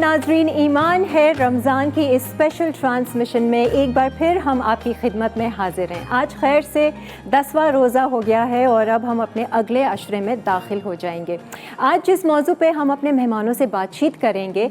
ناظرین، ایمان ہے رمضان کی اس اسپیشل ٹرانسمیشن میں ایک بار پھر ہم آپ کی خدمت میں حاضر ہیں۔ آج خیر سے 10واں روزہ ہو گیا ہے اور اب ہم اپنے اگلے عشرے میں داخل ہو جائیں گے۔ آج جس موضوع پہ ہم اپنے مہمانوں سے بات چیت کریں گے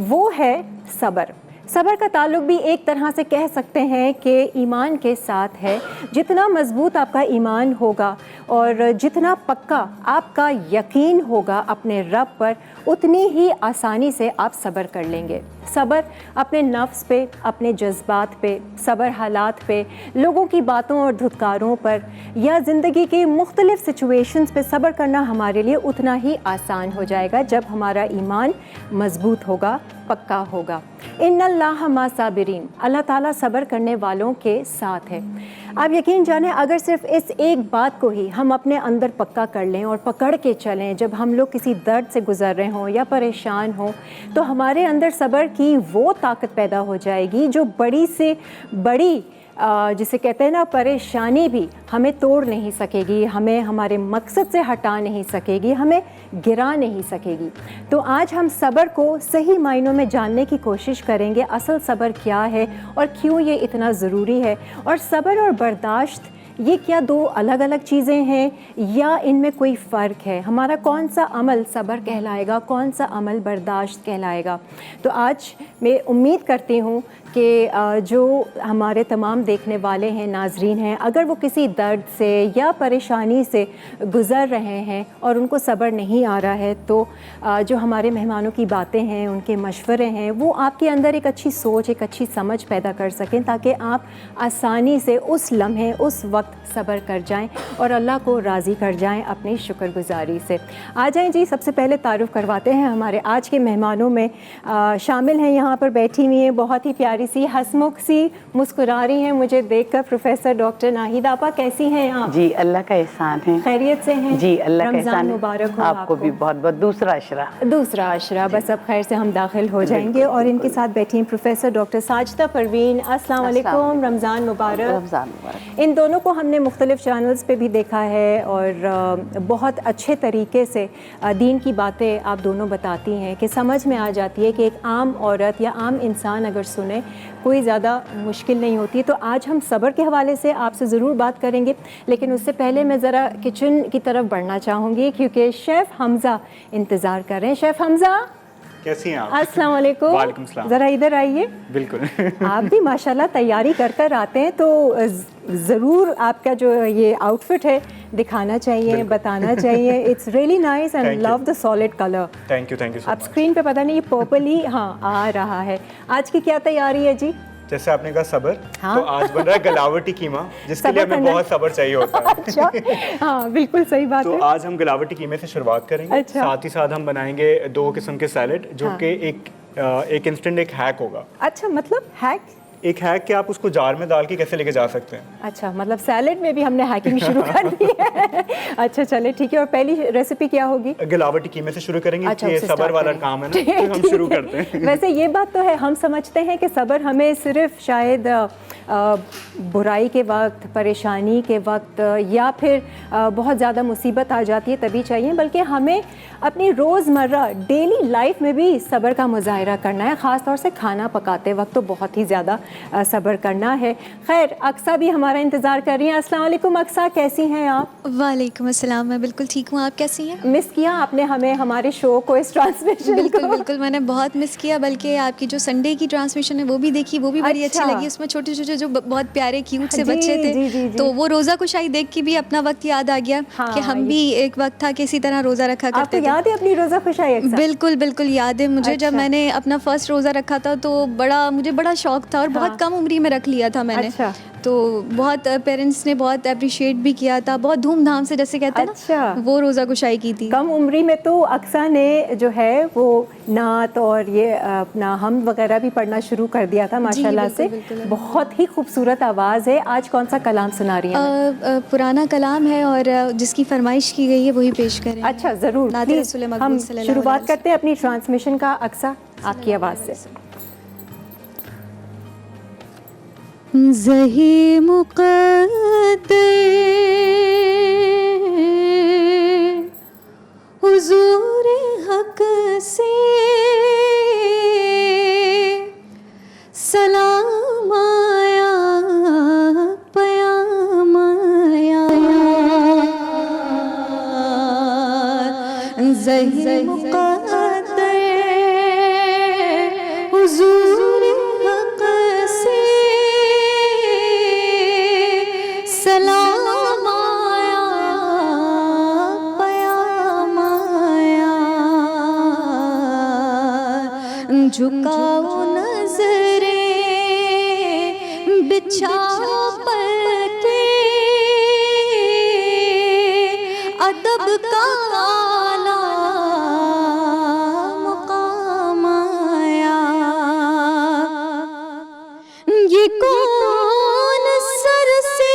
وہ ہے صبر۔ صبر کا تعلق بھی ایک طرح سے کہہ سکتے ہیں کہ ایمان کے ساتھ ہے۔ جتنا مضبوط آپ کا ایمان ہوگا اور جتنا پکا آپ کا یقین ہوگا اپنے رب پر، اتنی ہی آسانی سے آپ صبر کر لیں گے۔ صبر اپنے نفس پہ، اپنے جذبات پہ، صبر حالات پہ، لوگوں کی باتوں اور دھتکاروں پر یا زندگی کی مختلف سچویشنز پہ صبر کرنا ہمارے لیے اتنا ہی آسان ہو جائے گا جب ہمارا ایمان مضبوط ہوگا، پکا ہوگا۔ ان اللہ مع صابرین، اللہ تعالیٰ صبر کرنے والوں کے ساتھ ہے۔ آپ یقین جانیں، اگر صرف اس ایک بات کو ہی ہم اپنے اندر پکا کر لیں اور پکڑ کے چلیں، جب ہم لوگ کسی درد سے گزر رہے ہوں یا پریشان ہوں، تو ہمارے اندر صبر کی وہ طاقت پیدا ہو جائے گی جو بڑی سے بڑی جسے کہتے ہیں نا پریشانی بھی ہمیں توڑ نہیں سکے گی، ہمیں ہمارے مقصد سے ہٹا نہیں سکے گی، ہمیں گرا نہیں سکے گی۔ تو آج ہم صبر کو صحیح معنوں میں جاننے کی کوشش کریں گے، اصل صبر کیا ہے اور کیوں یہ اتنا ضروری ہے، اور صبر اور برداشت یہ کیا دو الگ الگ چیزیں ہیں یا ان میں کوئی فرق ہے، ہمارا کون سا عمل صبر کہلائے گا، کون سا عمل برداشت کہلائے گا۔ تو آج میں امید کرتی ہوں کہ جو ہمارے تمام دیکھنے والے ہیں، ناظرین ہیں، اگر وہ کسی درد سے یا پریشانی سے گزر رہے ہیں اور ان کو صبر نہیں آ رہا ہے، تو جو ہمارے مہمانوں کی باتیں ہیں، ان کے مشورے ہیں، وہ آپ کے اندر ایک اچھی سوچ، ایک اچھی سمجھ پیدا کر سکیں، تاکہ آپ آسانی سے اس لمحے، اس وقت صبر کر جائیں اور اللہ کو راضی کر جائیں اپنی شکر گزاری سے۔ آ جائیں جی، سب سے پہلے تعارف کرواتے ہیں ہمارے آج کے مہمانوں میں شامل ہیں، یہاں پر بیٹھی ہوئی ہیں، بہت ہی پیاری سی ہسمکھ سی مسکرا رہی ہیں مجھے دیکھ کر، پروفیسر ڈاکٹر ناہید آپا، کیسی ہیں آپ؟ جی اللہ کا احسان ہے، خیریت سے ہیں؟ جی اللہ کا رمضان احسان مبارک ہو آپ کو بھی بہت بہت۔ دوسرا عشرہ بس اب خیر سے ہم داخل ہو جائیں گے، اور ان کے ساتھ بیٹھی ہیں پروفیسر ڈاکٹر ساجدہ پروین۔ السلام علیکم، رمضان مبارک۔ رمضان مبارک۔ ان دونوں کو ہم نے مختلف چینلز پہ بھی دیکھا ہے اور بہت اچھے طریقے سے دین کی باتیں آپ دونوں بتاتی ہیں کہ سمجھ میں آ جاتی ہے کہ ایک عام عورت یا عام انسان اگر سنے کوئی زیادہ مشکل نہیں ہوتی۔ تو آج ہم صبر کے حوالے سے آپ سے ضرور بات کریں گے، لیکن اس سے پہلے میں ذرا کچن کی طرف بڑھنا چاہوں گی کیونکہ شیف حمزہ انتظار کر رہے ہیں۔ شیف حمزہ کیسی ہیں آپ؟ السلام علیکم۔ وعلیکم السلام۔ ذرا ادھر آئیے۔ بالکل۔ آپ بھی ماشاءاللہ تیاری کر آتے ہیں، تو ضرور آپ کا جو یہ آؤٹ فٹ ہے دکھانا چاہیے، بتانا چاہیے۔ It's really nice and love the salad colour. Thank you so much. اب اسکرین پہ پتہ نہیں یہ پرپل ہی آ رہا ہے۔ آج کی کیا تیاری ہے جی؟ جیسے آپ نے کہا صبر، تو آج بن رہا ہے گلاوٹی قیمہ، جس کے لیے ہمیں بہت صبر چاہیے ہوتا ہے۔ اچھا، ہاں بالکل صحیح بات ہے۔ تو آج ہم گلاوٹی قیمے سے شروعات کریں گے، ساتھ ہی ساتھ ہم بنائیں گے 2 قسم کے سیلڈ، جو کہ ایک انسٹنٹ ایک ہیک ہوگا۔ اچھا، مطلب ہیک؟ ایک ہیک کہ آپ اس کو جار میں ڈال کے کیسے لے کے جا سکتے ہیں۔ اچھا، مطلب سیلڈ میں بھی ہم نے ہیکنگ شروع کر دی ہے۔ اچھا چلے ٹھیک ہے، اور پہلی ریسیپی کیا ہوگی؟ گلاوٹی قیمے سے شروع کریں گے، یہ صبر والا کام ہے نا، تو ہم شروع کرتے ہیں۔ ویسے یہ بات تو ہے، ہم سمجھتے ہیں کہ صبر ہمیں صرف شاید برائی کے وقت، پریشانی کے وقت یا پھر بہت زیادہ مصیبت آ جاتی ہے تبھی چاہیے، بلکہ ہمیں اپنی روزمرہ ڈیلی لائف میں بھی صبر کا مظاہرہ کرنا ہے، خاص طور سے کھانا پکاتے وقت تو بہت ہی زیادہ صبر کرنا ہے۔ خیر، اقصیٰ بھی ہمارا انتظار کر رہی ہیں۔ السلام علیکم اقصیٰ، کیسی ہیں آپ؟ وعلیکم السلام، میں بالکل ٹھیک ہوں، آپ کیسی ہیں؟ مس کیا آپ نے ہمیں، ہمارے شو کو، اس ٹرانسمیشن؟ بالکل میں نے بہت مس کیا، بلکہ آپ کی جو سنڈے کی ٹرانسمیشن ہے وہ بھی دیکھی، وہ بھی بڑی اچھی لگی۔ اس میں چھوٹے چھوٹے جو بہت پیارے کیوٹ سے بچے تھے، تو وہ روزہ کشائی دیکھ کے بھی اپنا وقت یاد آ گیا کہ ہم بھی ایک وقت تھا کہ اسی طرح روزہ رکھا کرتے تھے۔ یاد ہے اپنی روزہ کشائی؟ بالکل یاد ہے مجھے، جب میں نے اپنا فرسٹ روزہ رکھا تھا تو مجھے بڑا شوق تھا، اور بہت کم عمری میں رکھ لیا تھا میں نے، تو بہت پیرنٹس نے بہت اپریشیٹ بھی کیا تھا، بہت دھوم دھام سے جیسے کہتے ہیں نا وہ روزہ گشائی کی تھی۔ کم عمری میں تو اقصیٰ نے جو ہے وہ نعت اور یہ اپنا حمد وغیرہ بھی پڑھنا شروع کر دیا تھا ماشاءاللہ سے، بہت ہی خوبصورت آواز ہے۔ آج کون سا کلام سنا رہی ہیں؟ پرانا کلام ہے اور جس کی فرمائش کی گئی ہے وہی پیش کریں۔ اچھا ضرور، ہم شروعات کرتے ہیں اپنی ٹرانسمیشن کا اقصیٰ آپ کی آواز سے۔ زہی مقدر حضور حق سے بچھاؤ پر کے ادب کا اعلیٰ مقام آیا. یہ کون سر سے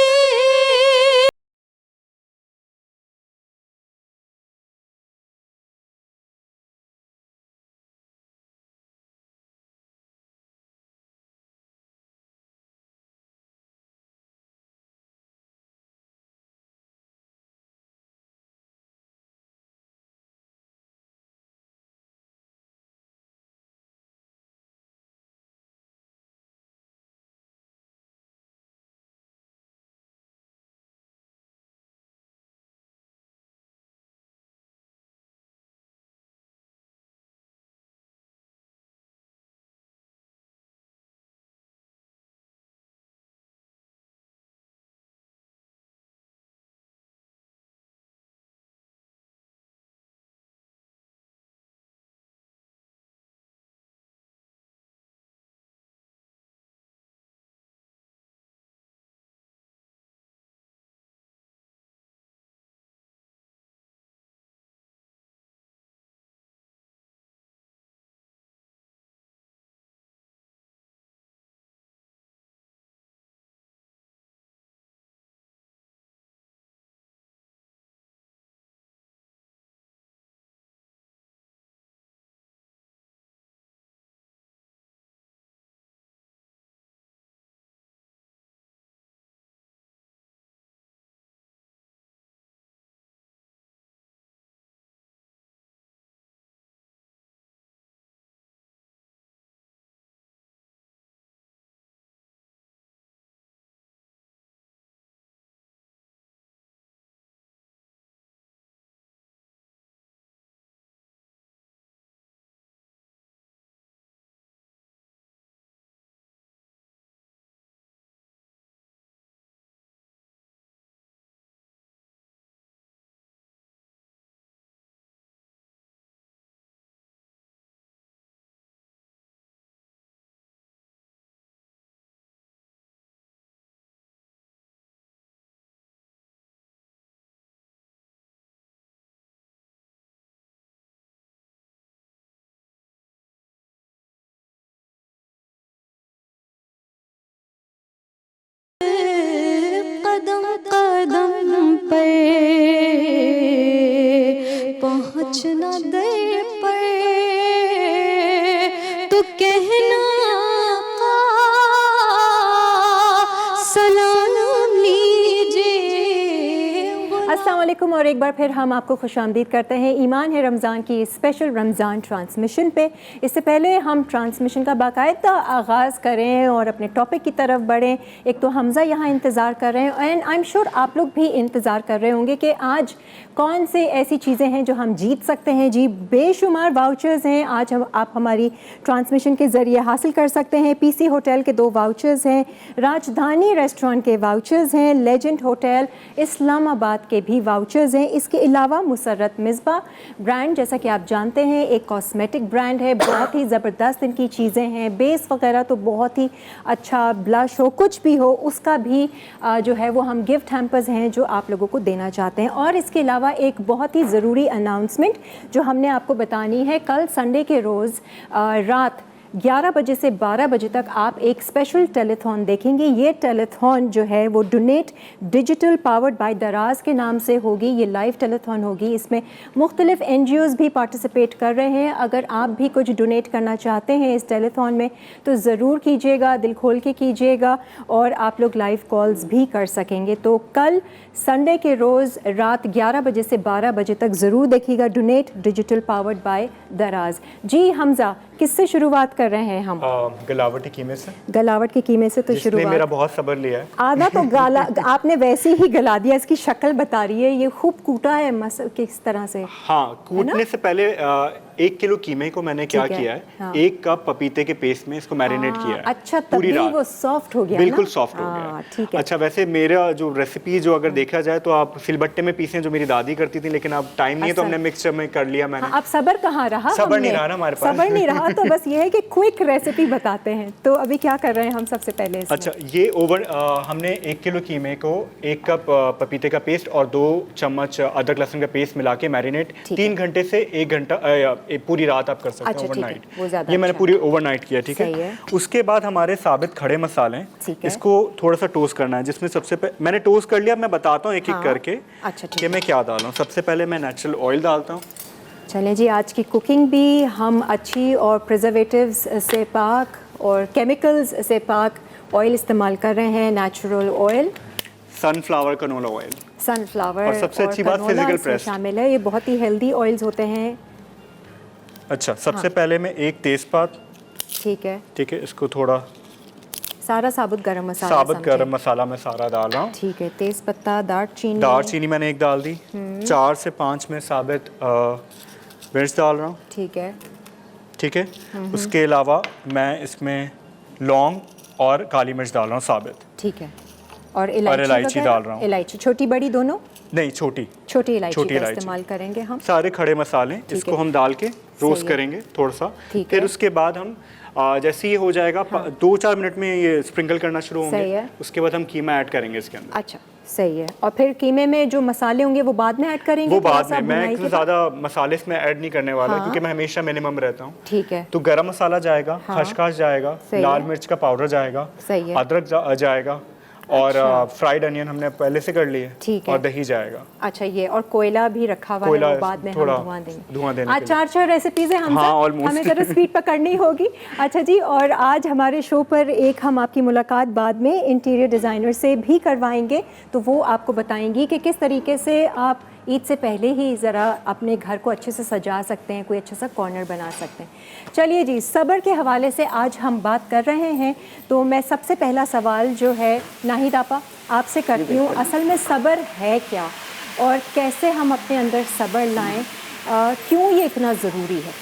قدم قدم پہ پہنچنا در پر تو کہنا آقا سلام لیجیے. السلام علیکم اور ایک بار پھر ہم آپ کو خوش آمدید کرتے ہیں ایمان ہے رمضان کی اسپیشل رمضان ٹرانسمیشن پہ. اس سے پہلے ہم ٹرانسمیشن کا باقاعدہ آغاز کریں اور اپنے ٹاپک کی طرف بڑھیں. ایک تو حمزہ یہاں انتظار کر رہے ہیں اینڈ آئی ایم شیور آپ لوگ بھی انتظار کر رہے ہوں گے کہ آج کون سے ایسی چیزیں ہیں جو ہم جیت سکتے ہیں. جی بے شمار واؤچرز ہیں آج آپ ہماری ٹرانسمیشن کے ذریعے حاصل کر سکتے ہیں. پی سی ہوٹل کے 2 واؤچرز ہیں, راجدھانی ریسٹورنٹ کے واؤچرز ہیں, لیجنڈ ہوٹل اسلام آباد کے بھی واؤچرز ہیں. اس کے علاوہ مسرت مصباح برانڈ جیسا کہ آپ جانتے ہیں ایک کاسمیٹک برانڈ ہے, بہت ہی زبردست ان کی چیزیں ہیں, بیس وغیرہ تو بہت ہی اچھا, بلش ہو کچھ بھی ہو اس کا بھی جو ہے وہ ہم گفٹ ہیمپرز ہیں جو آپ لوگوں کو دینا چاہتے ہیں. اور اس کے علاوہ ایک بہت ہی ضروری اناؤنسمنٹ جو ہم نے آپ کو بتانی ہے, کل سنڈے کے روز رات 11 بجے سے 12 بجے تک آپ ایک اسپیشل ٹیلیتھون دیکھیں گے. یہ ٹیلیتھون جو ہے وہ ڈونیٹ ڈیجیٹل پاورڈ بائی دراز کے نام سے ہوگی. یہ لائیو ٹیلیتھون ہوگی, اس میں مختلف NGOs بھی پارٹیسپیٹ کر رہے ہیں. اگر آپ بھی کچھ ڈونیٹ کرنا چاہتے ہیں اس ٹیلیتھون میں تو ضرور کیجیے گا, دل کھول کے کیجیے گا, اور آپ لوگ لائیو کالز بھی کر سکیں گے. تو کل سنڈے کے روز رات 11 بجے سے 12 بجے تک ضرور دیکھیے گا ڈونیٹ ڈیجیٹل پاورڈ بائی دراز. جی حمزہ, کس سے شروعات کر رہے ہیں ہم؟ گلاوٹ کے قیمے سے. گلاوٹ کے قیمے سے تو شروعات. میرا بہت صبر لیا ہے. آدھا تو گالا آپ نے ویسے ہی گلا دیا, اس کی شکل بتا رہی ہے, یہ خوب کوٹا ہے کس طرح سے. ہاں, کوٹنے سے پہلے 1 किलो कीमे को मैंने क्या किया है, हाँ। 1 कप पपीते के पेस्ट में इसको मैरिनेट किया है। अच्छा, तभी वो सॉफ्ट हो गया ना? बिल्कुल सॉफ्ट हो गया। ठीक है। अच्छा, वैसे मेरा जो रेसिपी जो अगर देखा जाए तो आप सिलबट्टे में पीसें जो मेरी दादी करती थी, लेकिन अब टाइम नहीं है तो हमने मिक्सचर में कर लिया मैंने। अब सब्र कहाँ रहा, सब्र नहीं रहा ना हमारे पास। सब्र नहीं रहा, तो बस ये है कि क्विक रेसिपी बताते हैं। तो अभी क्या कर रहे हैं हम सबसे पहले इसमें? अच्छा, ये हमने 1 किलो कीमे को 1 कप पपीते का पेस्ट और 2 चम्मच अदरक लहसुन का पेस्ट मिला के मैरिनेट 3 घंटे से 1 घंटा पूरी रात आप कर सकते हैं, ओवरनाइट। ये मैंने पूरी ओवरनाइट किया, ठीक है। उसके बाद हमारे साबित खड़े मसाले, इसको थोड़ा सा टोस्ट करना है, जिसमें सबसे पहले मैंने टोस्ट कर लिया। मैं बताता हूँ एक एक करके कि मैं क्या डाल रहा हूँ। सबसे पहले मैं नेचुरल ऑयल डालता हूँ। चलें जी, आज की कुकिंग भी हम अच्छी और प्रिजर्वेटिव्स से पाक और केमिकल्स से पाक ऑयल इस्तेमाल कर रहे हैं। Natural oil, sunflower canola oil, sunflower, और सबसे अच्छी बात फिजिकल प्रेस शामिल है। ये बहुत ही हेल्दी ऑयल्स होते हैं। अच्छा, सबसे पहले मैं एक तेजपात, ठीक है, इसको थोड़ा सारा साबुत गरम मसाला मैं सारा डाल रहा हूँ। ठीक है, तेज पत्ता, दालचीनी मैंने एक डाल दी। 4 से 5 में साबित मिर्च डाल रहा हूँ। ठीक है। उसके अलावा मैं इसमें लौंग और काली मिर्च डाल रहा हूँ साबित। ठीक है। और इलायची डाल रहा हूँ। इलायची छोटी बड़ी दोनों? नहीं, छोटी इलायची का इस्तेमाल करेंगे हम। सारे खड़े मसाले इसको हम डाल के रोस्ट करेंगे थोड़ा सा। फिर उसके बाद हम जैसे ये हो जाएगा 2-4 मिनट में ये स्प्रिंकल करना शुरू होंगे। उसके बाद हम कीमा ऐड करेंगे इसके अंदर। अच्छा, सही है। और फिर कीमे में जो मसाले होंगे वो बाद में ऐड करेंगे? वो बाद में। मैं ज़्यादा मसाले इसमें ऐड नहीं करने वाला, क्योंकि मैं हमेशा मिनिमम रहता हूँ। ठीक है। तो गरम मसाला जाएगा, खसखस जाएगा, लाल मिर्च का पाउडर जाएगा, अदरक जाएगा, और फ्राइड अनियन हमने पहले से कर लिए, और दही जाएगा। अच्छा, ये और कोयला भी रखा हुआ है, वो बाद में हम धुआं देंगे। आज 4 रेसिपीज हैं हमें जरा स्पीड पकड़नी होगी। अच्छा जी, और आज हमारे शो पर एक हम आपकी मुलाकात बाद में इंटीरियर डिज़ाइनर से भी करवाएंगे, तो वो आपको बताएंगी कि किस तरीके से आप ईद से पहले ही ज़रा अपने घर को अच्छे से सजा सकते हैं, कोई अच्छा सा कॉर्नर बना सकते हैं। चलिए जी, सब्र के हवाले से आज हम बात कर रहे हैं, तो मैं सबसे पहला सवाल जो है नाहिद आपा आपसे करती हूँ, असल में सब्र है क्या और कैसे हम अपने अंदर सब्र लाएं, क्यों ये इतना ज़रूरी है?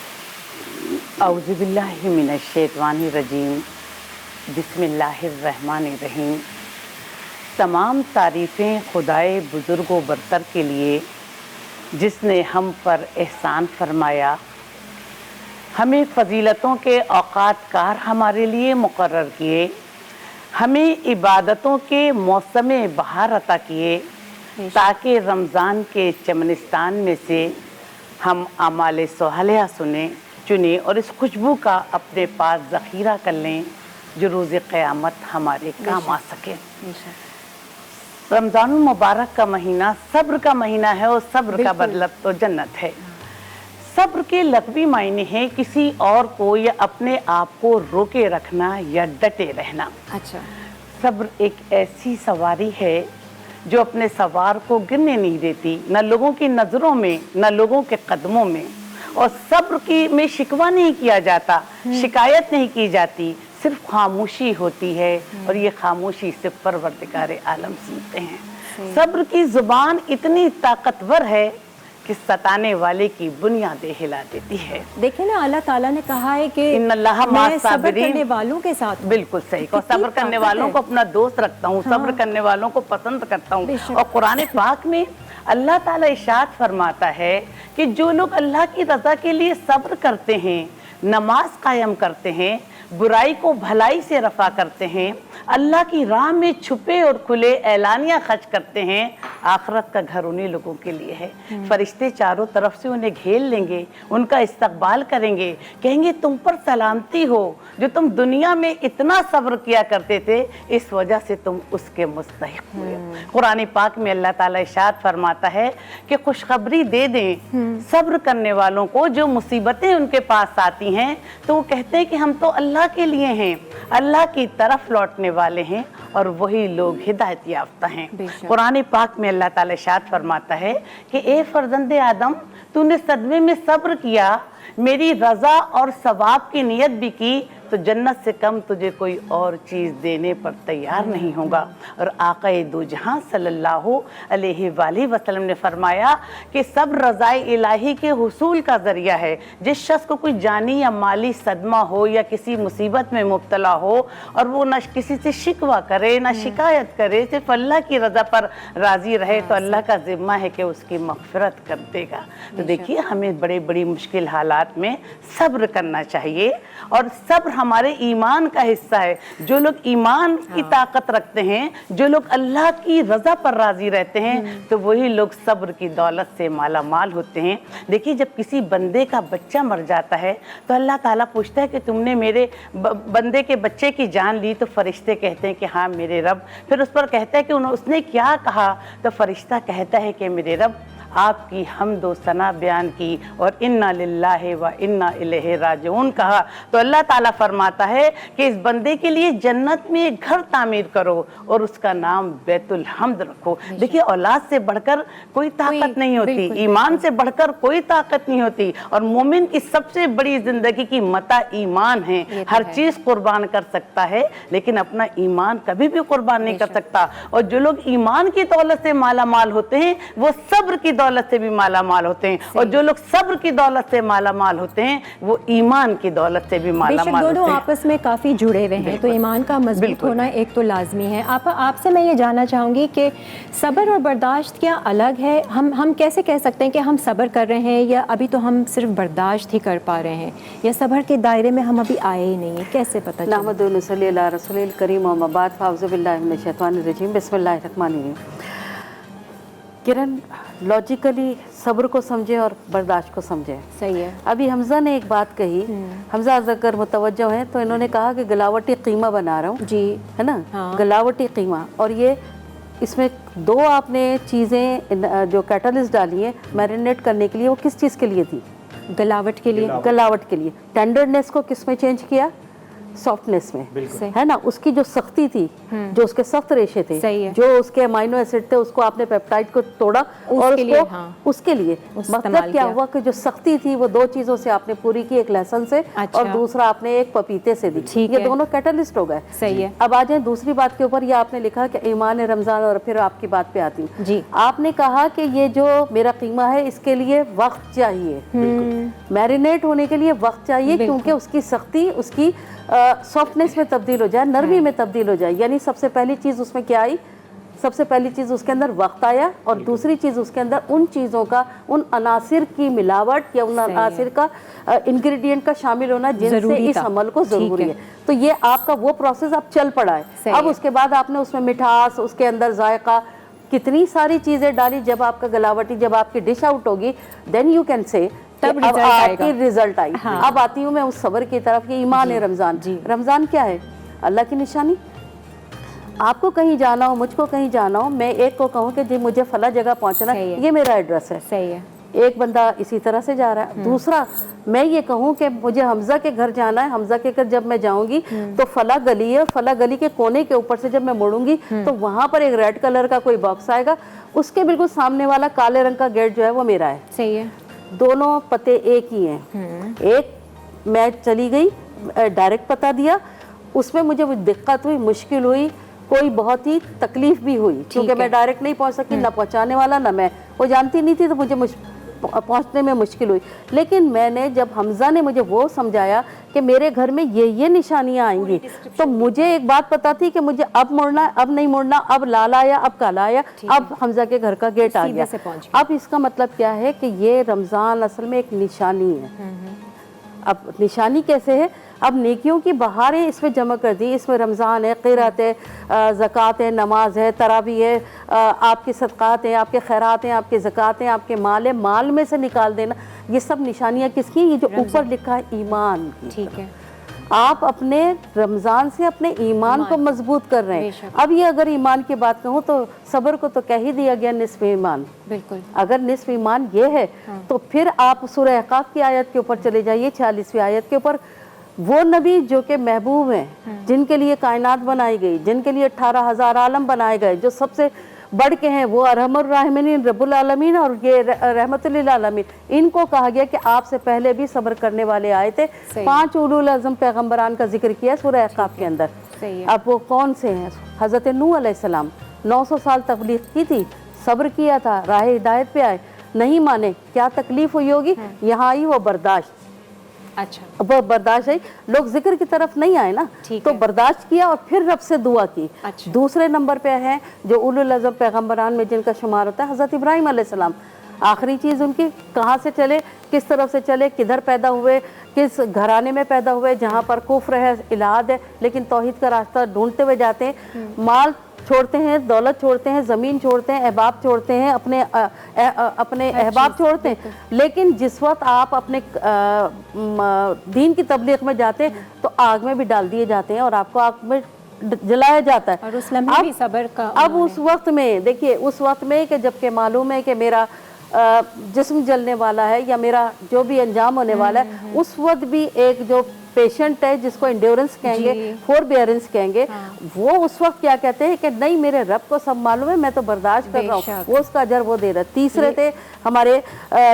औज़ुबिल्लाहि मिनश्शैतानिर्रजीम, बिस्मिल्लाहिर्रहमानिर्रहीम। तमाम तारीफ़ें खुदाए बुज़ुर्गो बरतर के लिए जिसने हम पर एहसान फरमाया, हमें फ़जीलतों के औक़ात कार हमारे लिए मुक़र्रर किए, हमें इबादतों के मौसम बहार अता किए, ताकि रमज़ान के चमनिस्तान में से हम अमाल सोहलिया चुने और इस खुशबू का अपने पास ज़ख़ीरा कर लें जो रोज़ क़यामत हमारे काम आ सके। रमज़ान मुबारक का महीना सब्र का महीना है, और सब्र का मतलब तो जन्नत है। सब्र के लफ़्ज़ी मायने हैं किसी और को या अपने आप को रोके रखना या डटे रहना। अच्छा, सब्र एक ऐसी सवारी है जो अपने सवार को गिरने नहीं देती, न लोगों की नज़रों में न लोगों के कदमों में। और सब्र की में शिकवा नहीं किया जाता, शिकायत नहीं की जाती, सिर्फ खामोशी होती है, और ये खामोशी से परवरदिगार आलम सुनते हैं। सब्र की ज़ुबान इतनी ताकतवर है कि सताने वाले की बुनियादें हिला देती है। देखिए ना, अल्लाह ताला ने कहा है कि मैं सब्र करने वालों के साथ। बिल्कुल सही, और सब्र करने वालों को अपना दोस्त रखता हूँ, सब्र करने वालों को पसंद करता हूँ। और कुरान पाक में अल्लाह ताला इरशाद फरमाता है कि जो लोग अल्लाह की रज़ा के लिए सब्र करते हैं, नमाज कायम करते हैं, बुराई को भलाई से रफ़ा करते हैं, अल्लाह की राह में छुपे और खुले ऐलानिया खर्च करते हैं, आखिरत का घर उन्हीं लोगों के लिए है। फरिश्ते चारों तरफ से उन्हें घेर लेंगे, उनका इस्तकबाल करेंगे, कहेंगे तुम पर सलामती हो, जो तुम दुनिया में इतना सब्र किया करते थे, इस वजह से तुम उसके मुस्तहिक हुए। कुरान पाक में अल्लाह ताला इरशाद फरमाता है कि खुशखबरी दे दें सब्र करने वालों को, जो मुसीबतें उनके पास आती हैं तो वो कहते हैं कि हम तो अल्लाह के लिए हैं, अल्लाह की तरफ लौटने वाले हैं, और वही लोग हिदायत याफ्ता हैं। कुरान पाक में अल्लाह ताला इरशाद फरमाता है कि ए फर्जंदे आदम, तूने सदमे में सब्र किया, मेरी रज़ा और सवाब की नियत भी की, तो जन्नत से कम तुझे कोई और चीज़ देने पर तैयार नहीं होगा। और आक़ाए दो जहां सल्लल्लाहु अलैहि वसल्लम ने फरमाया कि सब रज़ाए इलाही के हुसूल का ज़रिया है। जिस शख्स को कोई जानी या माली सदमा हो या किसी मुसीबत में मुब्तला हो और वो न किसी से शिकवा करे ना शिकायत करे, सिर्फ अल्लाह की रज़ा पर राज़ी रहे, तो अल्लाह का ज़िम्मा है कि उसकी मग़फ़िरत कर देगा। तो देखिए, हमें बड़े बड़ी मुश्किल हालात में सब्र करना चाहिए, और सब्र हमारे ईमान का हिस्सा है। जो लोग ईमान की ताकत रखते हैं, जो लोग अल्लाह की रज़ा पर राज़ी रहते हैं, तो वही लोग सब्र की दौलत से माला माल होते हैं। देखिए, जब किसी बंदे का बच्चा मर जाता है तो अल्लाह ताला पूछता है कि तुमने मेरे बंदे के बच्चे की जान ली, तो फरिश्ते कहते हैं कि हाँ मेरे रब। फिर उस पर कहता है कि उसने क्या कहा, तो फरिश्ता कहता है कि मेरे रब आपकी हमद व सना बयान की और इन्ना लिल्लाहि व इन्ना इलैहि राजिऊन कहा। तो अल्लाह ताला फरमाता है कि इस बंदे के लिए जन्नत में एक घर तामीर करो और उसका नाम बैतुल हम्द रखो। देखिए, औलाद से बढ़कर कोई ताकत नहीं होती, ईमान से बढ़कर कोई ताकत नहीं होती, और मोमिन की सबसे बड़ी जिंदगी की मता ईमान है। हर चीज़ कुर्बान कर सकता है, लेकिन अपना ईमान कभी भी कुर्बान नहीं कर सकता। और जो लोग ईमान की दौलत से माला माल होते हैं, वो सब्र की दौलत से भी माला माल होते हैं, और जो लोग सब्र की दौलत से माला माल होते हैं, वो ईमान की दौलत से भी माला माल होते हैं। दोनों आपस में काफ़ी जुड़े हुए हैं, तो ईमान का मजबूत होना एक तो लाजमी है। आपसे मैं ये जानना चाहूँगी कि सब्र और बर्दाश्त क्या अलग है? हम कैसे कह सकते हैं कि हम सब्र कर रहे हैं, या अभी तो हम सिर्फ बर्दाश्त ही कर पा रहे हैं, या सब्र के दायरे में हम अभी आए ही नहीं है? कैसे पता चले? नहमदुहु व नसल्ली अला रसूलिल करीम अम्मा बाद फ़अऊज़ु बिल्लाहि मिनश शैतानिर रजीम बिस्मिल्लाहिर रहमानिर रहीम। किरण, लॉजिकली सब्र को समझे और बर्दाश्त को समझे। सही है। अभी हमज़ा ने एक बात कही, हमज़ा अगर मुतवज्जो हैं तो इन्होंने कहा कि गलावटी कीमा बना रहा हूँ जी, है ना। हाँ। गलावटी कीमा, और ये इसमें दो आपने चीज़ें जो कैटलिस्ट डाली है मैरिनेट करने के लिए, वो किस चीज़ के लिए थी? गलावट के लिए। गलावट के लिए। टेंडरनेस को किस में चेंज किया? सॉफ्टनेस में, है ना। उसकी जो सख्ती थी, जो उसके सख्त रेशे थे, जो उसके अमाइनो एसिड थे, उसको आपने पेप्टाइड को तोड़ा और उसके लिए मतलब क्या हुआ कि जो सख्ती थी वो दो चीजों से आपने पूरी की, एक लहसुन से और दूसरा आपने एक पपीते से दी। ये दोनों कैटलिस्ट हो गए। सही है। अब आ जाए दूसरी बात के ऊपर। ये आपने लिखा कि ईमान रमजान, और फिर आपकी बात पे आती हूँ जी। आपने कहा कि ये जो मेरा कीमा है इसके लिए वक्त चाहिए, मैरिनेट होने के लिए वक्त चाहिए, क्योंकि उसकी सख्ती उसकी सॉफ्टनेस में तब्दील हो जाए, नरमी में तब्दील हो जाए। यानी सबसे पहली चीज़ उसमें क्या आई? सबसे पहली चीज़ उसके अंदर वक्त आया, और दूसरी चीज़ उसके अंदर उन चीज़ों का, उन अनासिर की मिलावट या उन अनासिर का इंग्रेडिएंट का शामिल होना जिनसे इस अमल को ज़रूरी है। तो ये आपका वो प्रोसेस अब चल पड़ा है। अब उसके बाद आपने उसमें मिठास, उसके अंदर जायका, कितनी सारी चीज़ें डाली। जब आपका गलावटी, जब आपकी डिश आउट होगी, देन यू कैन से तब आपकी रिजल्ट आई। हाँ। अब आती हूँ मैं उस सब्र की तरफ। ये ईमान है रमज़ान। रमज़ान क्या है? अल्लाह की निशानी। आपको कहीं जाना हो, मुझको कहीं जाना हो, मैं एक को कहूँ कि जी मुझे फला जगह पहुँचना है, ये मेरा एड्रेस है। सही है। एक बंदा इसी तरह से जा रहा है। दूसरा, मैं ये कहूँ कि मुझे हमज़ा के घर जाना है, हमज़ा के घर जब मैं जाऊँगी तो फला गली है, फला गली के कोने के ऊपर से जब मैं मुड़ूंगी तो वहाँ पर एक रेड कलर का कोई बॉक्स आएगा, उसके बिल्कुल सामने वाला काले रंग का गेट जो है वो मेरा है। सही है। दोनों पते एक ही हैं। एक मैं चली गई, डायरेक्ट पता दिया, उसमें मुझे दिक्कत हुई, मुश्किल हुई, कोई बहुत ही तकलीफ भी हुई, क्योंकि मैं डायरेक्ट नहीं पहुंच सकी, ना पहुंचाने वाला ना मैं, वो जानती नहीं थी, तो मुझे पहुंचने में मुश्किल हुई। लेकिन मैंने जब हमज़ा ने मुझे वो समझाया कि मेरे घर में ये निशानियां आएंगी, तो मुझे एक बात पता थी कि मुझे अब मुड़ना है, अब नहीं मुड़ना, अब लाल आया, अब काला आया, अब हमज़ा के घर का गेट आ गया। अब इसका मतलब क्या है कि ये रमज़ान असल में एक निशानी है। अब निशानी कैसे है? अब नेकियों की बहारें इसमें जमा कर दी। इसमें रमज़ान है, क़िरात है, ज़कात है, नमाज है, तरावी है, आपके सदक़ात हैं, आपके खैरात हैं, आपके ज़कात हैं, आपके माल है, माल में से निकाल देना, ये सब निशानियाँ किसकी? ये जो ऊपर लिखा है ईमान की। ठीक है। आप अपने रमज़ान से अपने ईमान को मजबूत कर रहे हैं। अब ये अगर ईमान की बात कहूँ तो सब्र को तो कह ही दिया गया निस्फ़ ईमान। बिल्कुल। अगर निस्फ़ ईमान ये है तो फिर आप सूरह अहक़ाफ़ की आयत के ऊपर चले जाइए, 46वीं आयत के ऊपर। वो नबी जो कि महबूब हैं, जिनके लिए कायनात बनाई गई, जिनके लिए 18,000 आलम बनाए गए, जो सबसे बढ़ के हैं वो अरहमुर राहिमीन रब्बुल आलमीन और ये रहमतुल लिल आलमीन, इनको कहा गया कि आपसे पहले भी सब्र करने वाले आए थे। 5 उलुल अज़म पैगम्बरान का जिक्र किया सूरह अहक़ाफ़ के अंदर। अब वो कौन से हैं? हज़रत नूह अलैहिस्सलाम 900 साल तबलीग की थी, सब्र किया था, राह हिदायत पे आए, नहीं माने, क्या तकलीफ हुई होगी, यहाँ आई वो बर्दाश्त। अच्छा, वो बर्दाश्त है, लोग जिक्र की तरफ नहीं आए ना, तो बर्दाश्त किया और फिर रब से दुआ की। अच्छा। दूसरे नंबर पे है जो उलुल अज़म पैगम्बरान में जिनका शुमार होता है हज़रत इब्राहीम अलैहिस्सलाम। आखिरी चीज़ उनकी कहाँ से चले, किस तरफ से चले, किधर पैदा हुए, किस घराने में पैदा हुए, जहाँ पर कुफ्र है, इलाद है, लेकिन तौहीद का रास्ता ढूंढते हुए जाते हैं। माल छोड़ते हैं, दौलत छोड़ते हैं, ज़मीन छोड़ते हैं, अहबाब छोड़ते हैं, अपने अहबाब छोड़ते हैं, लेकिन जिस वक्त आप अपने दीन की तबलीग में जाते हैं तो आग में भी डाल दिए जाते हैं और आपको आग में जलाया जाता है। और उस लम्हे भी सब्र का अब उस वक्त में देखिए, उस वक्त में कि जबकि मालूम है कि मेरा जिस्म जलने वाला है या मेरा जो भी अंजाम होने वाला है, उस वक्त भी एक जो पेशेंट है जिसको इंड्योरेंस कहेंगे, फोरबियरेंस कहेंगे, वो उस वक्त क्या कहते हैं कि नहीं मेरे रब को सब मालूम है, मैं तो बर्दाश्त कर रहा हूँ, वो उसका अजर वो दे रहा है। तीसरे थे हमारे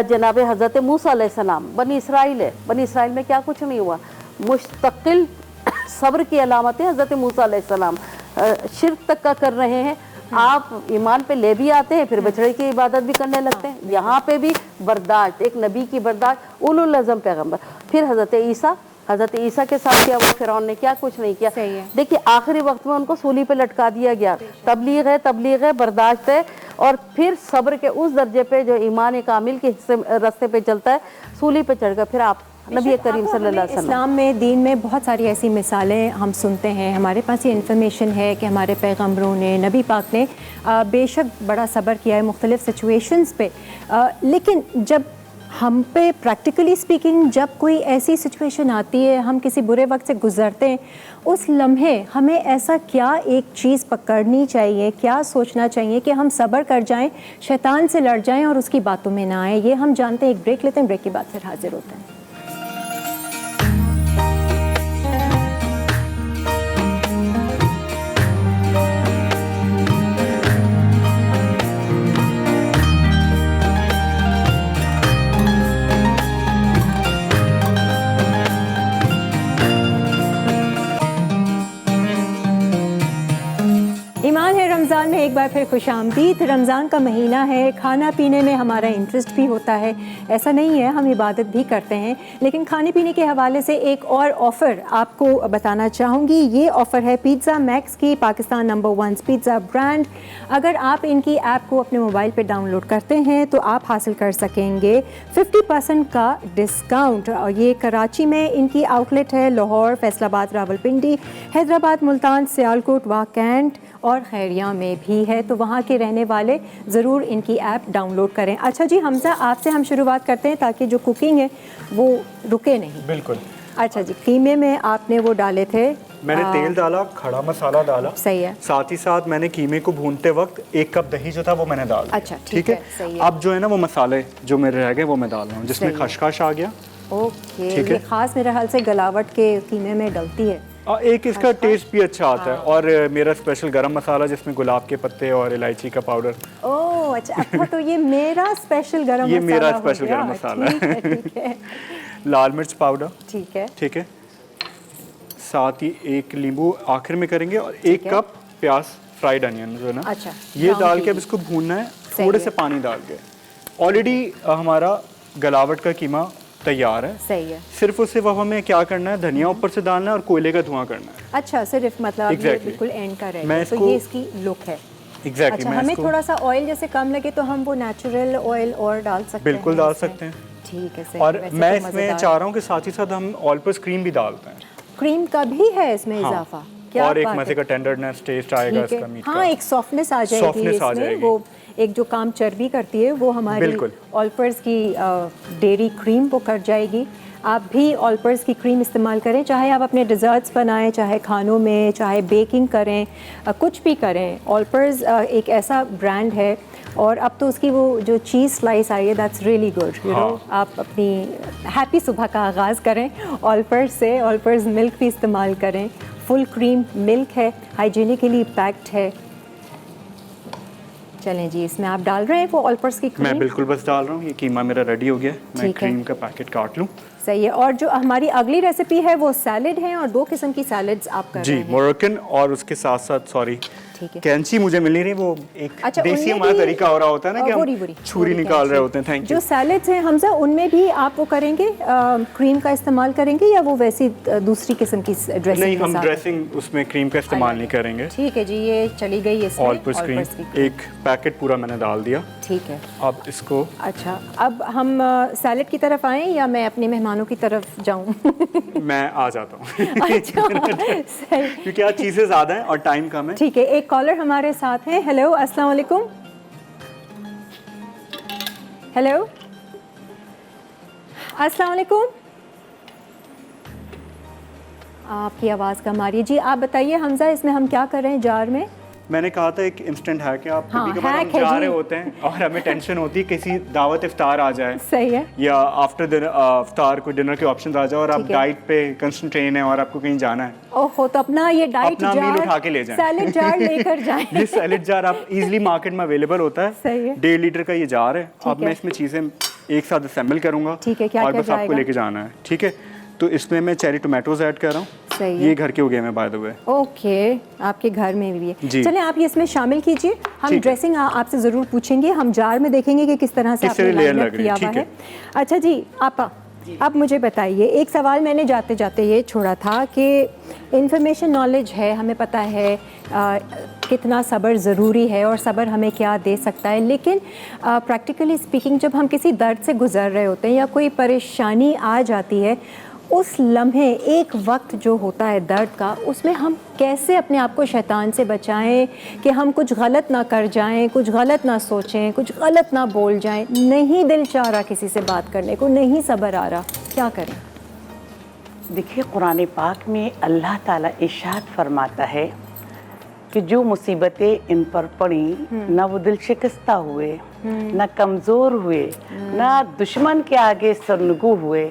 जनाब हज़रत मूसा अलैहिस्सलाम, बनी इसराइल है, बनी इसराइल में क्या कुछ नहीं हुआ, मुस्तकिल सब्र की अलामतें हज़रत मूसा अलैहिस्सलाम शिर्क तक का कर रहे हैं, आप ईमान पे ले भी आते हैं, फिर बछड़े की इबादत भी करने लगते हैं। यहाँ पे भी बर्दाश्त, एक नबी की बर्दाश्त, उलुल अज़म पैगम्बर। फिर हज़रत ईसा के साथ किया, वो फिरौन ने क्या कुछ नहीं किया। देखिए आखिरी वक्त में उनको सूली पे लटका दिया गया। तबलीग है, बर्दाश्त है, और फिर सब्र के उस दर्जे पे जो ईमान कामिल के रास्ते पे चलता है, सूली पे चढ़कर फिर आप नबी करीम सल्लल्लाहु अलैहि वसल्लम। इस्लाम में, दीन में बहुत सारी ऐसी मिसालें हम सुनते हैं, हमारे पास ये इन्फॉर्मेशन है कि हमारे पैगम्बरों ने, नबी पाक ने बेशक बड़ा सब्र किया है मुख्तलिफ़ सिचुएशंस पे, लेकिन जब हम पे प्रैक्टिकली स्पीकिंग जब कोई ऐसी सिचुएशन आती है, हम किसी बुरे वक्त से गुजरते हैं, उस लम्हे हमें ऐसा क्या एक चीज़ पकड़नी चाहिए, क्या सोचना चाहिए कि हम सब्र कर जाएं, शैतान से लड़ जाएं और उसकी बातों में ना आए। ये हम जानते हैं। एक ब्रेक लेते हैं, ब्रेक के बाद फिर हाजिर होते हैं। ईमान है रमज़ान में एक बार फिर खुशामदीद। रमज़ान का महीना है, खाना पीने में हमारा इंटरेस्ट भी होता है, ऐसा नहीं है, हम इबादत भी करते हैं, लेकिन खाने पीने के हवाले से एक और ऑफ़र आपको बताना चाहूँगी। ये ऑफ़र है पिज़्ज़ा मैक्स की, पाकिस्तान नंबर 1 पिज़्ज़ा ब्रांड। अगर आप इनकी ऐप को अपने मोबाइल पर डाउनलोड करते हैं तो आप हासिल कर सकेंगे 50% का डिस्काउंट। और ये कराची में इनकी आउटलेट है, लाहौर, फैसलाबाद, रावलपिंडी, हैदराबाद, मुल्तान, सियालकोट, वाकैंट और खैरिया में भी है, तो वहाँ के रहने वाले ज़रूर इनकी ऐप डाउनलोड करें। अच्छा जी हमजा, आपसे हम शुरुआत करते हैं ताकि जो कुकिंग है वो रुके नहीं। बिल्कुल। अच्छा जी, कीमे में आपने वो डाले थे, मैंने तेल डाला, खड़ा मसाला डाला, सही है, साथ ही साथ मैंने कीमे को भूनते वक्त 1 कप दही जो था वो मैंने डाल दिया। अच्छा ठीक है, सही है। अब जो है ना वो मसाले जो मेरे रह गए वो मैं डाल रहा हूँ, जिसमें खशखश आ गया। ओके, ये खास मेरे हाल से गलावट के कीमे में डलती है। एक इसका टेस्ट भी अच्छा आता है, और मेरा स्पेशल गरम मसाला जिसमें गुलाब के पत्ते और इलायची का पाउडर। ओह अच्छा, तो ये मेरा स्पेशल गरम मसाला, ये मेरा स्पेशल गरम मसाला है। ठीक है। लाल मिर्च पाउडर, ठीक है, ठीक है, साथ ही 1 नींबू आखिर में करेंगे, और 1 कप प्याज फ्राइड अनियन जो है ना, अच्छा, ये डाल के अब इसको भूनना है, थोड़े से पानी डाल के। ऑलरेडी हमारा गलावट का कीमा तैयार है, सही है। सिर्फ उससे वो हमें क्या करना है, धनिया ऊपर से डालना है और कोयले का धुआं करना है। अच्छा, सिर्फ मतलब ये बिल्कुल एंड का रहेगा, तो ये इसकी लुक है। एग्जैक्टली। अच्छा, हमें थोड़ा सा ऑयल जैसे कम लगे तो हम वो नेचुरल ऑयल और डाल सकते हैं। बिल्कुल डाल सकते हैं। ठीक है, सही। और मैं इसमें चाह रहा हूँ कि साथ ही साथ हम ऑल पर क्रीम भी डालते हैं। क्रीम का भी है इसमें इजाफा? क्या और एक मजे का टेंडरनेस टेस्ट आएगा इसका मीट का। हाँ, एक सॉफ्टनेस आ जाएगी इसमें। वो एक जो काम चर्बी करती है वो हमारी ऑलपर्स की डेयरी क्रीम वो कर जाएगी। आप भी ऑलपर्स की क्रीम इस्तेमाल करें, चाहे आप अपने डिज़र्ट्स बनाएं, चाहे खानों में, चाहे बेकिंग करें, कुछ भी करें। ऑलपर्स एक ऐसा ब्रांड है, और अब तो उसकी वो जो चीज़ स्लाइस आई है, that's really good, you know. आप अपनी हैप्पी सुबह का आगाज़ करें ऑलपर्स से। ऑलपर्स मिल्क भी इस्तेमाल करें, फुल क्रीम मिल्क है, हाइजीनिकली पैक्ड है। चलें जी, इसमें आप डाल रहे हैं वो ऑल पर्पस की मैं क्रीम? बिल्कुल बस डाल रहा हूँ, ये कीमा मेरा रेडी हो गया, मैं ठीक है। क्रीम का पैकेट काट लूँ। सही है। और जो हमारी अगली रेसिपी है वो सैलेड है, और 2 किस्म की सैलेड्स आप कर जी, रहे हैं। मोरक्कन, और उसके साथ साथ सॉरी ठीक है। कैंची मुझे मिल नहीं रही, वो एक अच्छा, देसी उनमें हमारा भी- तरीका हो रहा होता है ना कि बोरी हम छुरी निकाल रहे होते हैं। थैंक जो यू। सैलेड्स हैं हमजा, उनमें भी आप वो करेंगे क्रीम का इस्तेमाल करेंगे, या वो वैसी दूसरी किस्म की ड्रेसिंग नहीं, के हम साथ? ड्रेसिंग उसमें क्रीम का इस्तेमाल नहीं करेंगे। ठीक है जी, ये चली गई इसमें all purpose all purpose cream एक पैकेट पूरा मैंने डाल दिया। ठीक है। अब इसको अच्छा, अब हम सैलेड की तरफ आएँ या मैं अपने मेहमानों की तरफ जाऊँ? मैं आ जाता हूँ अच्छा, सही। क्योंकि आज चीज़ें ज़्यादा हैं और टाइम कम है। ठीक है, एक कॉलर हमारे साथ हैं। हेलो, अस्सलाम वालेकुम। हेलो, अस्सलाम वालेकुम। आपकी आवाज़ कम आ रही है जी। आप बताइए हमजा, इसमें हम क्या कर रहे हैं जार में? मैंने कहा था एक इंस्टेंट है कि आप हाँ, कभी कभार हम hack है जा जी। रहे होते हैं और हमें टेंशन होती है किसी दावत इफ्तार आ जाए, सही है। या आफ्टर इफ्तार कोई डिनर के ऑप्शन आ जाए और आप ठीक है। डाइट पे कंसंट्रेट हैं और आपको कहीं जाना है, ओहो, तो अपना ये डाइट अपना मील उठा के ले जाएं। सैलेड जार लेकर जाएं। ये सैलेड जार आप इजीली मार्केट में अवेलेबल होता है। सही है। 1.5 लीटर का ये जार है। अब है। मैं इसमें चीज़ें एक साथ असेंबल करूँगा। ठीक है, क्या और क्या बस आपको जाएगा? लेके जाना है। ठीक है, तो इसमें मैं चेरी टोमेटोज ऐड कर रहा हूँ। सही है। ये घर के हो गए मैं बाय द वे। ओके, आपके घर में भी है। जी। चलें, आप ये इसमें शामिल कीजिए। हम ठीक है। ड्रेसिंग आपसे ज़रूर पूछेंगे। हम जार में देखेंगे कि किस तरह से किस आपने तरह लेयर लाइन लग रही है, किया हुआ ठीक है। अच्छा जी, आपा अब मुझे बताइए, एक सवाल मैंने जाते जाते ये छोड़ा था कि इंफॉर्मेशन नॉलेज है, हमें पता है कितना सब्र ज़रूरी है और सब्र हमें क्या दे सकता है, लेकिन प्रैक्टिकली स्पीकिंग जब हम किसी दर्द से गुज़र रहे होते हैं या कोई परेशानी आ जाती है, उस लम्हे एक वक्त जो होता है दर्द का, उसमें हम कैसे अपने आप को शैतान से बचाएं कि हम कुछ गलत ना कर जाएं, कुछ गलत ना सोचें, कुछ गलत ना बोल जाएं, नहीं दिल चाह रहा किसी से बात करने को, नहीं सब्र आ रहा, क्या करें? देखिए, कुरान पाक में अल्लाह ताला इरशाद फरमाता है कि जो मुसीबतें इन पर पड़ी, ना वो दिल शिकस्ता हुए, ना कमज़ोर हुए, ना दुश्मन के आगे सरनगू हुए,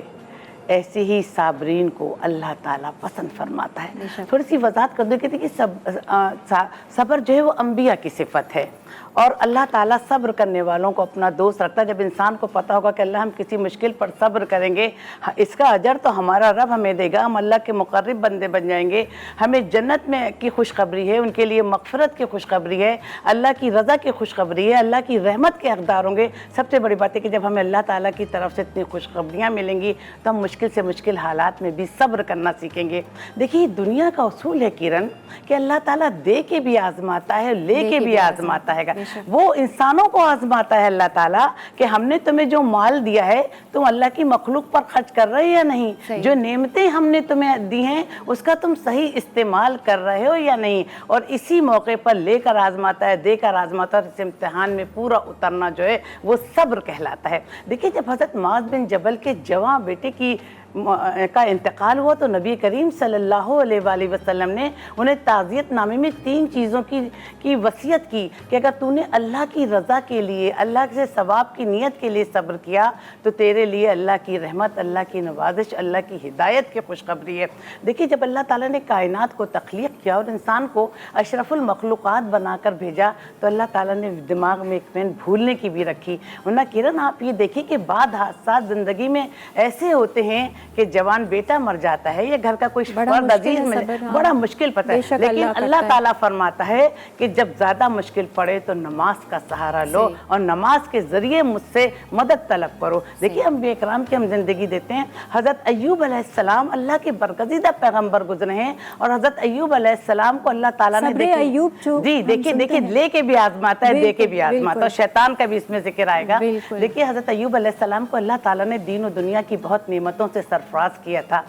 ऐसे ही साबरीन को अल्लाह ताला पसंद फरमाता है। थोड़ी सी वजाहत कर दूँ कि देखिए, सब्र जो है वो अंबिया की सिफत है, और अल्लाह ताला सब्र करने वालों को अपना दोस्त रखता है। जब इंसान को पता होगा कि अल्लाह हम किसी मुश्किल पर सब्र करेंगे, इसका अजर तो हमारा रब हमें देगा, हम अल्लाह के मुकर्रब बंदे बन जाएंगे, हमें जन्नत में की खुशखबरी है, उनके लिए मगफरत की खुशखबरी है, अल्लाह की रज़ा की खुशखबरी है, अल्लाह की रहमत के हकदार होंगे। सबसे बड़ी बात है कि जब हमें अल्लाह ताला की तरफ से इतनी खुशखबरियाँ मिलेंगी तो हम मुश्किल से मुश्किल हालात में भी सब्र करना सीखेंगे। देखिए, दुनिया का उसूल है किरण कि अल्लाह ताला दे के भी आजमाता है, ले के भी आजमाता है। वो इंसानों को आजमाता है अल्लाह ताला कि हमने तुम्हें जो माल दिया है तुम अल्लाह की मखलूक पर खर्च कर रहे हो या नहीं, जो नेमतें हमने तुम्हें दी हैं उसका तुम सही इस्तेमाल कर रहे हो या नहीं, और इसी मौके पर लेकर आजमाता है, देकर आजमाता है। इस इम्तिहान में पूरा उतरना जो है वो सब्र कहलाता है। देखिए, जब हज़रत मुआज़ बिन जबल के जवां बेटे की का इंतकाल हुआ तो नबी करीम सल्लल्लाहु अलैहि वसल्लम ने उन्हें ताज़ियत नामे में 3 चीज़ों की वसीयत की कि अगर तूने अल्लाह की रज़ा के लिए, अल्लाह से सवाब की नीयत के लिए सब्र किया तो तेरे लिए अल्लाह की रहमत, अल्लाह की नवाजिश, अल्लाह की हिदायत की खुशखबरी है। देखिए, जब अल्लाह ताला ने कायनात को तख्लीक किया और इंसान को अशरफुल मखलूक़ात बनाकर भेजा तो अल्लाह ताला ने दिमाग में एक पेन भूलने की भी रखी। वरना किरण, आप ये देखिए कि बाद हादसात ज़िंदगी में ऐसे होते हैं कि जवान बेटा मर जाता है या घर का कोई फर्द अजीज मिले, बड़ा मुश्किल पता है, लेकिन अल्लाह ताला फरमाता है कि जब ज्यादा मुश्किल पड़े तो नमाज का सहारा लो और नमाज के जरिए मुझसे मदद तलब करो। देखिए, हम बेकराम की हम जिंदगी देते हैं। हजरत अय्यूब अलैहिस्सलाम अल्लाह के बरगज़ीदा पैगंबर गुजरे हैं और हजरत अय्यूब अलैहिस्सलाम को अल्लाह ताला ने देखिए लेके भी आजमाता है, दे के भी आजमाता है, शैतान का भी इसमें जिक्र आएगा। देखिए, हजरत अय्यूब अलैहिस्सलाम को अल्लाह ताला ने दीन और दुनिया की बहुत नेमतों से सरफराज किया था।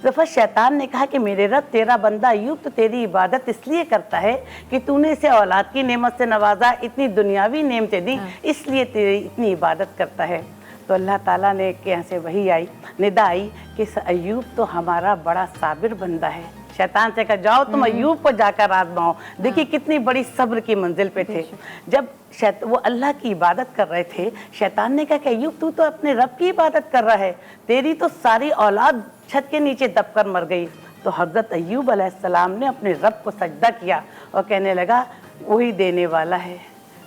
दफा शैतान ने कहा कि मेरे रब, तेरा बंदा अय्यूब तो तेरी इबादत इसलिए करता है कि तूने इसे औलाद की नेमत से नवाजा, इतनी दुनियावी नेमतें दी, इसलिए तेरी इतनी इबादत करता है। तो अल्लाह ताला ने के यहाँ से वही आई, निदा आई कि अय्यूब तो हमारा बड़ा साबिर बंदा है। शैतान से कहा, जाओ तुम अय्यूब को जाकर आजमाओ। देखिए, कितनी बड़ी सब्र की मंजिल पे थे। जब वो अल्लाह की इबादत कर रहे थे, शैतान ने कहा कि अय्यूब, तू तो अपने रब की इबादत कर रहा है, तेरी तो सारी औलाद छत के नीचे दबकर मर गई। तो हज़रत अय्यूब अलैहिस्सलाम ने अपने रब को सजदा किया और कहने लगा, वही देने वाला है,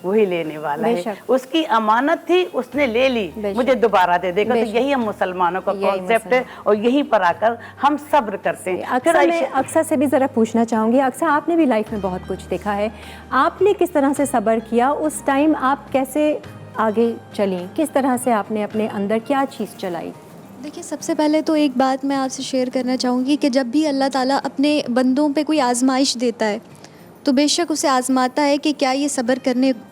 वही लेने वाला है। उसकी अमानत थी, उसने ले ली, मुझे दोबारा दे देगा। तो यही हम मुसलमानों का कॉन्सेप्ट है और यहीं पर आकर हम सब्र करते हैं। अक्सर मैं अक्सर से भी ज़रा पूछना चाहूँगी, अक्सर आपने भी लाइफ में बहुत कुछ देखा है, आपने किस तरह से सब्र किया? उस टाइम आप कैसे आगे चली? किस तरह से आपने अपने अंदर क्या चीज़ चलाई? देखिए, सबसे पहले तो एक बात मैं आपसे शेयर करना चाहूँगी कि जब भी अल्लाह ताला अपने बंदों पे कोई आजमाइश देता है तो बेशक उसे आजमाता है कि क्या ये सब्र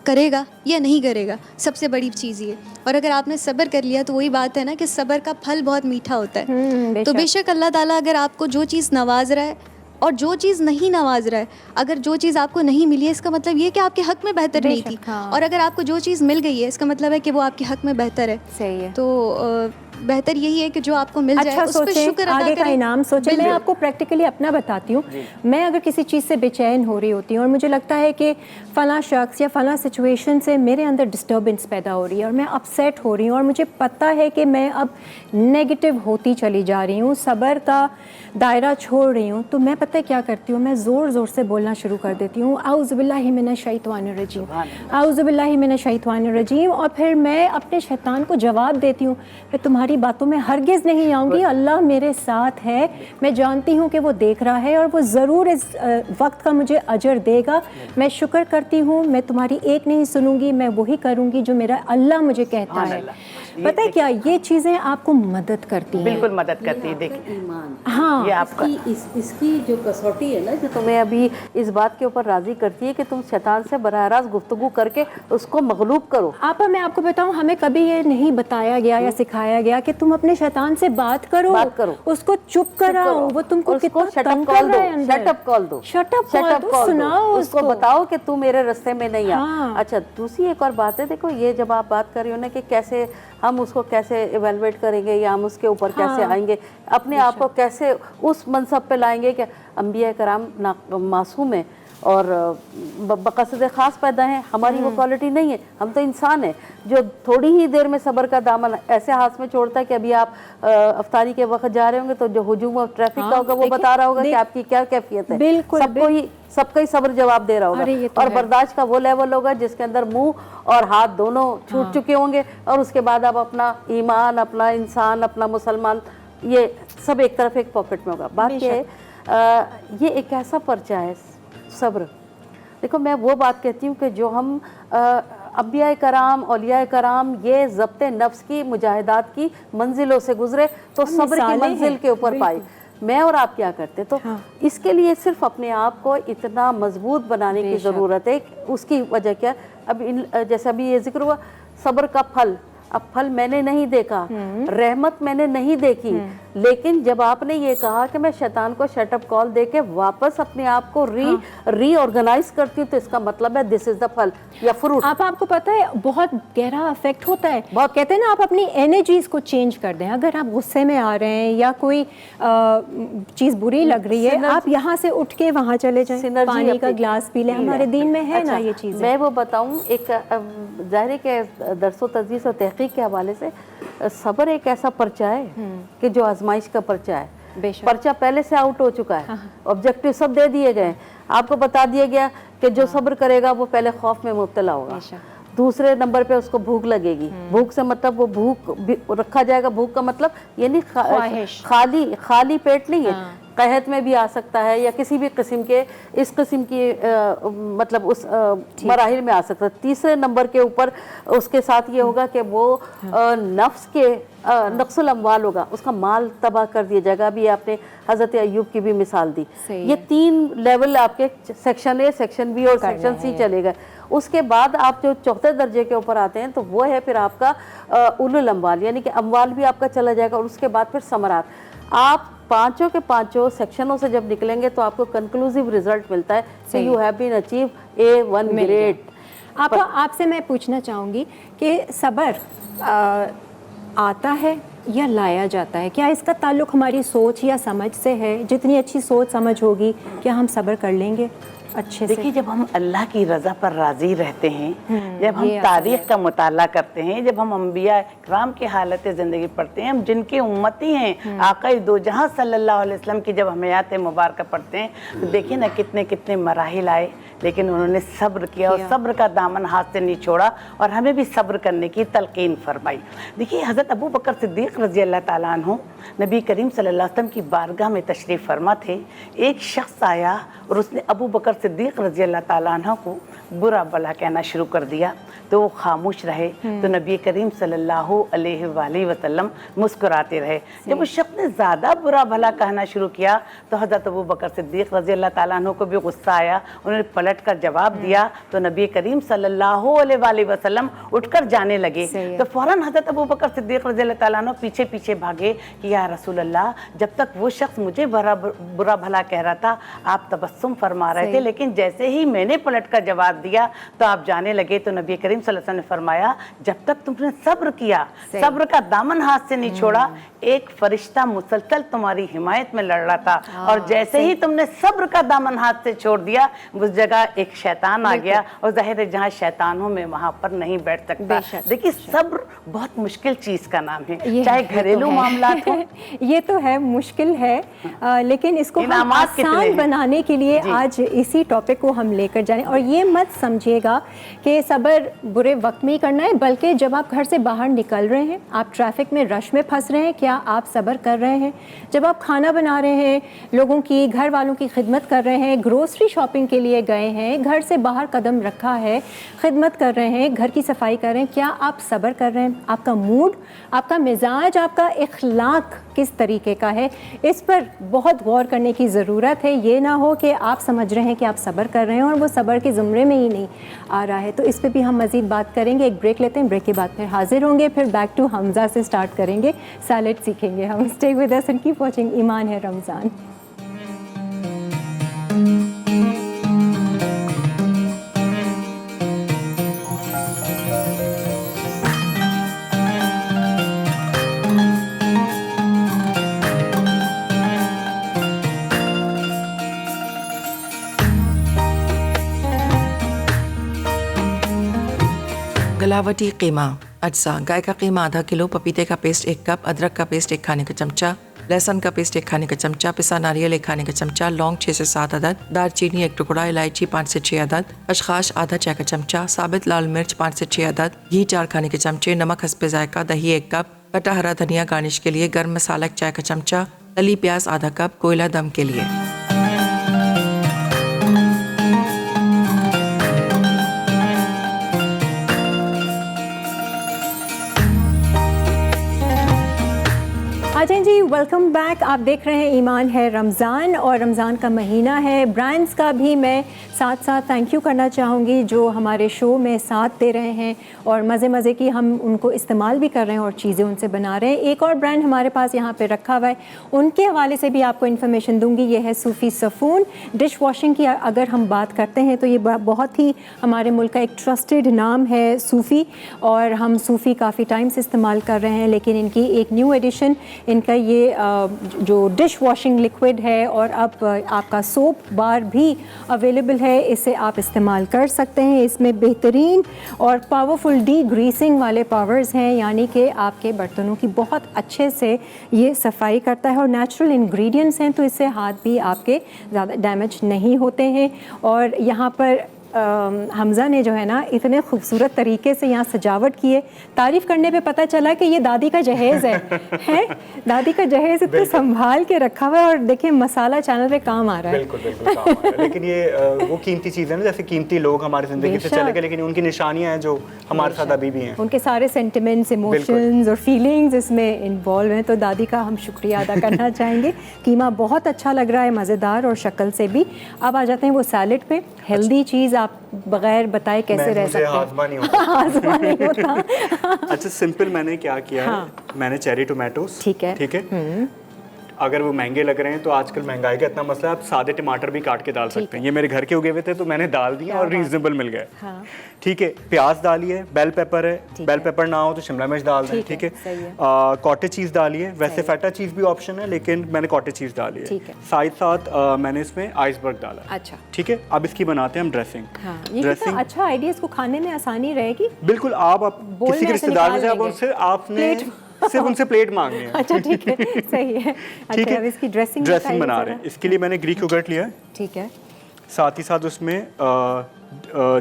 करेगा या नहीं करेगा। सबसे बड़ी चीज़ ये, और अगर आपने सब्र कर लिया तो वही बात है ना कि सब्र का फल बहुत मीठा होता है। तो बेशक अल्लाह ताला अगर आपको जो चीज़ नवाज रहा है और जो चीज़ नहीं नवाज रहा है, अगर जो चीज़ आपको नहीं मिली है इसका मतलब ये कि आपके हक़ में बेहतर नहीं थी, और अगर आपको जो चीज़ मिल गई है इसका मतलब है कि वो आपके हक़ में बेहतर है। सही है। तो बेहतर यही है कि जो आपको मिल जाए उस पे शुक्र अदा आगे का करें। इनाम सोचें। मैं आपको प्रैक्टिकली अपना बताती हूँ। मैं अगर किसी चीज़ से बेचैन हो रही होती हूँ और मुझे लगता है कि फ़लाँ शख्स या फ़लाँ सिचुएशन से मेरे अंदर डिस्टर्बेंस पैदा हो रही है और मैं अपसेट हो रही हूँ और मुझे पता है कि मैं अब नेगेटिव होती चली जा रही हूँ, सब्र का दायरा छोड़ रही हूँ, तो मैं पता है क्या करती हूँ, मैं ज़ोर ज़ोर से बोलना शुरू कर देती हूँ, आऊज़ु बिल्लाहि मिनश शैतानिर रजीम, आऊज़ु बिल्लाहि मिनश शैतानिर रजीम। और फिर मैं अपने शैतान को जवाब देती हूँ, मैं तुम्हारी बातों में हरगिज़ नहीं आऊँगी, अल्लाह मेरे साथ है, मैं जानती हूँ कि वो देख रहा है और वो ज़रूर इस वक्त का मुझे अजर देगा। मैं शुक्र करती हूँ, मैं तुम्हारी एक नहीं सुनूंगी, मैं वही करूँगी जो मेरा अल्लाह मुझे कहता है। पता है क्या, ये चीज़ें आपको मदद करती हैं, बिल्कुल मदद करती है। देखिए ईमान, हाँ, ये आपका इसकी जो कसौटी है ना, जो तुम्हें अभी इस बात के ऊपर राज़ी करती है कि तुम शैतान से बराह रास्त गुफ्तगू करके उसको मगलूब करो। मैं आपको बताऊं, हमें कभी ये नहीं बताया गया या सिखाया गया कि तुम अपने शैतान से बात करो, उसको चुप कराओ, वो तुमको कितना तंग कर रहा है, शटअप कॉल दो, शटअप कॉल सुनाओ, उसको बताओ कि तू मेरे रास्ते में नहीं आ। अच्छा, दूसरी एक और बात है, देखो ये जब आप बात कर रही हो ना कि कैसे हम उसको कैसे इवेलुएट करेंगे या हम उसके ऊपर कैसे आएंगे, अपने आप को कैसे उस मनसब पे लाएंगे कि अंबिया कराम मासूम है और बक़सद ख़ास पैदा हैं, हमारी वो क्वालिटी नहीं है। हम तो इंसान हैं जो थोड़ी ही देर में सब्र का दामन ऐसे हाथ में छोड़ता है कि अभी आप अफ्तारी के वक्त जा रहे होंगे तो जो हुजूम और ट्रैफिक का होगा वो बता रहा होगा कि आपकी क्या कैफियत है। सबको ही सब्र जवाब दे रहा होगा और बर्दाश्त का वो लेवल होगा जिसके अंदर मुंह और हाथ दोनों छूट चुके होंगे, और उसके बाद आप अपना ईमान, अपना इंसान, अपना मुसलमान, ये सब एक तरफ एक पॉकेट में होगा। बात ये है, ये एक ऐसा पर्चा है सब्र। देखो, मैं वो बात कहती हूँ कि जो हम अंबिया कराम, औलिया कराम ये ज़ब्ते नफ्स की मुजाहिदात की मंजिलों से गुजरे तो सब्र की मंजिल के ऊपर पाए। मैं और आप क्या करते, तो इसके लिए सिर्फ अपने आप को इतना मजबूत बनाने की ज़रूरत है। उसकी वजह क्या, अब जैसे अभी ये जिक्र हुआ सब्र का फल, अब फल मैंने नहीं देखा, रहमत मैंने नहीं देखी, लेकिन जब आपने ये कहा कि मैं शैतान को शटअप कॉल दे के वापस अपने आप को रीऑर्गेनाइज करती हूँ, तो इसका मतलब है दिस इज द फल या फ्रूट। आपको पता है बहुत गहरा इफेक्ट होता है, बहुत कहते हैं ना, आप अपनी एनर्जीज को चेंज कर दें। अगर आप गुस्से में आ रहे हैं या कोई चीज़ बुरी लग रही है, आप यहाँ से उठ के वहाँ चले जाएं, पानी का ग्लास पी लें, हमारे दीन में है ना ये चीज़। मैं वो बताऊँ, एक ज़ाहिर के दरसो तदरीस और तहकीक के हवाले से सब्र एक ऐसा पर्चा है कि जो आजमाइश का पर्चा है। पर्चा पहले से आउट हो चुका है, ऑब्जेक्टिव सब दे दिए गए, आपको बता दिया गया कि जो सब्र करेगा वो पहले खौफ में मुब्तला होगा, दूसरे नंबर पे उसको भूख लगेगी। भूख से मतलब वो भूख रखा जाएगा, भूख का मतलब ये नहीं खाली पेट नहीं है, कहत में भी आ सकता है या किसी भी किस्म के इस किस्म की मतलब उस मराहिल में आ सकता है। तीसरे नंबर के ऊपर उसके साथ ये होगा कि वो नफ्स के नक्सल अमवाल होगा, उसका माल तबाह कर दिया जाएगा। अभी आपने हज़रत अय्यूब की भी मिसाल दी। ये 3 लेवल आपके सेक्शन ए, सेक्शन बी और सेक्शन सी चलेगा। उसके बाद आप जो चौथे दर्जे के ऊपर आते हैं तो वो है फिर आपका उलुल अमवाल, यानी कि अमवाल भी आपका चला जाएगा, और उसके बाद फिर समरात। आप पांचों के पांचों सेक्शनों से जब निकलेंगे तो आपको कंक्लूसिव रिजल्ट मिलता है कि you have been achieve A1 grade. आपसे मैं पूछना चाहूँगी कि सब्र आता है या लाया जाता है? क्या इसका ताल्लुक हमारी सोच या समझ से है? जितनी अच्छी सोच समझ होगी क्या हम सब्र कर लेंगे अच्छे से? देखिए, जब हम अल्लाह की रज़ा पर राज़ी रहते हैं, जब हम तारीख़ का मुताला करते हैं, जब हम अंबिया कराम की हालत ज़िंदगी पढ़ते हैं, हम जिनके उम्मती हैं, आक़ाए दो जहां सल्लल्लाहु अलैहि वसल्लम की जब हम हयात मुबारक पढ़ते हैं तो देखिए ना कितने कितने मराहिल आए, لیکن انہوں نے صبر کیا اور صبر کا دامن ہاتھ سے نہیں چھوڑا اور ہمیں بھی صبر کرنے کی تلقین فرمائی. دیکھیے حضرت ابو بکر صدیق رضی اللہ تعالیٰ عنہ نبی کریم صلی اللہ علیہ وسلم کی بارگاہ میں تشریف فرما تھے. ایک شخص آیا اور اس نے ابو بکر صدیق رضی اللہ تعالیٰ عنہ کو برا بھلا کہنا شروع کر دیا, تو وہ خاموش رہے. تو نبی کریم صلی اللہ علیہ وآلہ وسلم مسکراتے رہے. جب اس شخص نے زیادہ برا بھلا کہنا شروع کیا تو حضرت ابو بکر صدیق رضی اللہ تعالیٰ عنہ کو بھی غصہ آیا. انہوں نے پلٹ کر جواب دیا تو نبی کریم صلی اللہ علیہ وآلہ وسلم اٹھ کر جانے لگے. تو فوراً حضرت ابو بکر صدیق رضی اللہ تعالیٰ عنہ پیچھے پیچھے بھاگے کہ یا رسول اللہ, جب تک وہ شخص مجھے برا بھلا کہہ رہا تھا آپ تبسم فرما رہے تھے, لیکن جیسے ہی میں نے پلٹ کر جواب دیا تو آپ جانے لگے. تو نبی کریم صلی اللہ علیہ وسلم نے فرمایا جب تک تم نے صبر کیا, صبر کا دامن ہاتھ سے نہیں چھوڑا, ایک فرشتہ مسلسل تمہاری حمایت میں لڑ رہا تھا, اور جیسے ہی تم نے صبر کا دامن ہاتھ سے چھوڑ دیا اس جگہ ایک شیطان آ گیا, اور ظاہر ہے جہاں شیطان ہو میں وہاں پر نہیں بیٹھ سکتا. دیکھیے صبر بہت مشکل چیز کا نام ہے, چاہے گھریلو معاملات ہوں. یہ تو ہے مشکل ہے, لیکن اس کو ہم آسان بنانے کے لیے آج اسی ٹاپک کو ہم لے کر جائیں. اور یہ مت سمجھیے گا کہ صبر برے وقت میں ہی کرنا ہے, بلکہ جب آپ گھر سے باہر نکل رہے ہیں, آپ ٹریفک میں رش میں پھنس رہے ہیں, کیا آپ صبر کر رہے ہیں؟ جب آپ کھانا بنا رہے ہیں, لوگوں کی گھر والوں کی خدمت کر رہے ہیں, گروسری شاپنگ کے لیے گئے ہیں, گھر سے باہر قدم رکھا ہے, خدمت کر رہے ہیں, گھر کی صفائی کر رہے ہیں, کیا آپ صبر کر رہے ہیں؟ آپ کا موڈ, آپ کا مزاج, آپ کا اخلاق کس طریقے کا ہے, اس پر بہت غور کرنے کی ضرورت ہے. یہ نہ ہو کہ آپ سمجھ رہے ہیں کہ آپ صبر کر رہے ہیں اور وہ صبر کے زمرے میں ہی نہیں آ رہا ہے. تو اس پہ بھی ہم مزید بات کریں گے. ایک بریک لیتے ہیں, بریک کے بعد پھر حاضر ہوں گے, پھر بیک ٹو حمزہ سے سٹارٹ کریں گے, سیلڈ سیکھیں گے ہم. Stay with us and keep watching ایمان ہے رمضان. گلاوٹی قیمہ اجزاء: گائے کا قیمہ آدھا کلو, پپیتے کا پیسٹ 1 کپ, ادرک کا پیسٹ 1 کھانے کا چمچہ, لہسن کا پیسٹ 1 کھانے کا چمچہ, پسا ناریل 1 کھانے کا چمچہ, لونگ 6 سے 7 عدد, دار چینی 1 ٹکڑا, الائچی 5 سے 6 عدد, خشخاش آدھا چائے کا چمچہ, ثابت لال مرچ 5 سے 6 عدد, گھی 4 کھانے کے چمچے, نمک حسب ذائقہ, دہی 1 کپ, کٹا ہرا دھنیا گارنش کے لیے, گرم مسالہ 1 چائے کا چمچہ, تلی پیاز آدھا کپ, کوئلہ دم کے لیے. آجائیں جی, ویلکم بیک. آپ دیکھ رہے ہیں ایمان ہے رمضان, اور رمضان کا مہینہ ہے. برانڈز کا بھی میں ساتھ ساتھ تھینک یو کرنا چاہوں گی جو ہمارے شو میں ساتھ دے رہے ہیں اور مزے مزے کی ہم ان کو استعمال بھی کر رہے ہیں اور چیزیں ان سے بنا رہے ہیں. ایک اور برانڈ ہمارے پاس یہاں پہ رکھا ہوا ہے, ان کے حوالے سے بھی آپ کو انفارمیشن دوں گی. یہ ہے صوفی صفون. ڈش واشنگ کی اگر ہم بات کرتے ہیں تو یہ بہت ہی ہمارے ملک کا ایک ٹرسٹڈ نام ہے صوفی, اور ہم صوفی کافی ٹائم سے استعمال کر رہے ہیں. لیکن ان کی ایک نیو ایڈیشن, ان کا یہ جو ڈش واشنگ لیکوڈ ہے, اور اب آپ کا سوپ بار بھی اویلیبل ہے, اسے آپ استعمال کر سکتے ہیں. اس میں بہترین اور پاورفل ڈی گریسنگ والے پاورز ہیں, یعنی کہ آپ کے برتنوں کی بہت اچھے سے یہ صفائی کرتا ہے, اور نیچرل انگریڈینٹس ہیں تو اس سے ہاتھ بھی آپ کے زیادہ ڈیمیج نہیں ہوتے ہیں. اور یہاں پر حمزہ نے جو ہے نا اتنے خوبصورت طریقے سے یہاں سجاوٹ کی ہے, تعریف کرنے پہ پتہ چلا کہ یہ دادی کا جہیز ہے دادی کا جہیز اتنے سنبھال کے رکھا ہوا ہے, اور دیکھیں مسالہ چینل پہ کام آ رہا ہے. بالکل بالکل کام آ رہا ہے. لیکن یہ وہ قیمتی چیزیں نا, جیسے قیمتی لوگ ہماری زندگی سے چلے گئے, لیکن ان کی نشانیاں ہیں جو ہمارے ساتھ ابھی بھی ہیں. ان کے سارے سینٹیمنٹس, ایموشنز اور فیلنگز اس میں انوالو ہیں. تو دادی کا ہم شکریہ ادا کرنا چاہیں گے. قیمہ بہت اچھا لگ رہا ہے, مزیدار اور شکل سے بھی. اب آ جاتے ہیں وہ سیلڈ پہ. ہیلدی چیز آپ بغیر بتائے کیسے رہ سکتے ہیں؟ ہاضمہ نہیں ہوتا. اچھا سمپل میں نے کیا کیا ہے, میں نے چیری ٹومیٹوز, ٹھیک ہے, اگر وہ مہنگے لگ رہے ہیں تو آج کل مہنگائی کا اتنا مسئلہ ہے, آپ سادے ٹماٹر بھی کاٹ کے ڈال سکتے ہیں. یہ میرے گھر کے اگے ہوئے تھے تو میں نے ڈال دیا اور ریزنیبل مل گئے. ٹھیک ہے, پیاز ڈالیے, بیل پیپر ہے, بیل پیپر نہ ہو تو شملہ مرچ ڈال دیں. ٹھیک ہے, کاٹیج چیز ڈالیے, ویسے فیٹا چیز بھی آپشن ہے لیکن میں نے کاٹیج چیز ڈالی ہے. ساتھ میں نے اس میں آئس برگ ڈالا. اچھا ٹھیک ہے, اب اس کی بناتے ہیں ہم ڈریسنگ. ڈریسنگ اچھا آئیڈیا, اس کو کھانے میں آسانی رہے گی. بالکل, آپ کسی کے رشتے دار سے آپ نے صرف ان سے پلیٹ مانگنی ہے. اچھا ٹھیک ہے, صحیح ہے. ٹھیک ہے, اس کی ڈریسنگ بنا رہے ہیں. اس کے لیے میں نے گریک یوگرٹ لیا ہے. ٹھیک ہے, ساتھ ہی ساتھ اس میں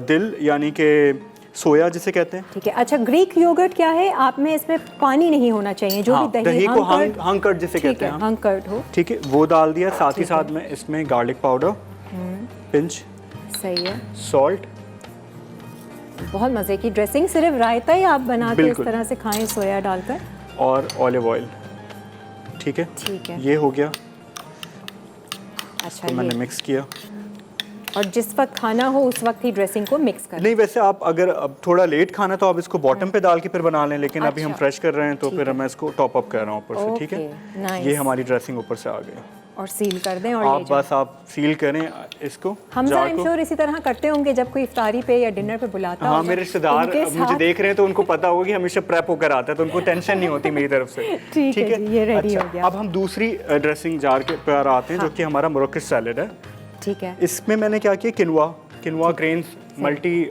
دل یعنی کہ سویا جسے کہتے ہیں. ٹھیک ہے. اچھا گریک یوگرٹ کیا ہے؟ آپ میں اس میں پانی نہیں ہونا چاہیے، جو بھی دہی کو ہنگ کرڈ جسے کہتے ہیں، ہنگ کرڈ ہو. ٹھیک ہے، وہ ڈال دیا. ساتھ ہی ساتھ میں اس میں گارلک پاؤڈر پنچ. صحیح ہے. سالٹ. بہت مزے کی ڈریسنگ. صرف رائتا ہی آپ بنا کے اس طرح سے کھائیں سویا ڈال کر. اور اولیو آئل. ٹھیک ہے. ٹھیک ہے. یہ ہو گیا. اچھا میں نے مکس کیا. اور جس وقت کھانا ہو اس وقت ہی ڈریسنگ کو مکس کریں. نہیں ویسے آپ اگر اب تھوڑا لیٹ کھانا تو آپ اس کو باٹم پہ ڈال کے پھر بنا لیں، لیکن ابھی ہم فریش کر رہے ہیں تو پھر میں اس کو ٹاپ اپ کر رہا ہوں اوپر سے. ٹھیک ہے، یہ ہماری ڈریسنگ اوپر سے آ گئی. اور سیل کر دیں اور آپ بس آپ سیل کریں اس کو. حمزہ ایم شور اسی طرح کرتے ہوں گے جب کوئی افطاری پہ یا ڈنر پہ بلاتا ہاں میرے رشتے دار مجھے دیکھ رہے ہیں تو ان کو پتا ہوگا کہ ہمیشہ پریپ ہو کر آتا ہے تو ان کو ٹینشن نہیں ہوتی میری طرف سے. ٹھیک ہے یہ ریڈی ہو گیا. اب ہم دوسری ڈریسنگ جار کے پر آتے ہیں جو کہ ہمارا موروکن سیلڈ ہے. ٹھیک ہے. اس میں نے کیا کیا، کنوا گرینز ملٹی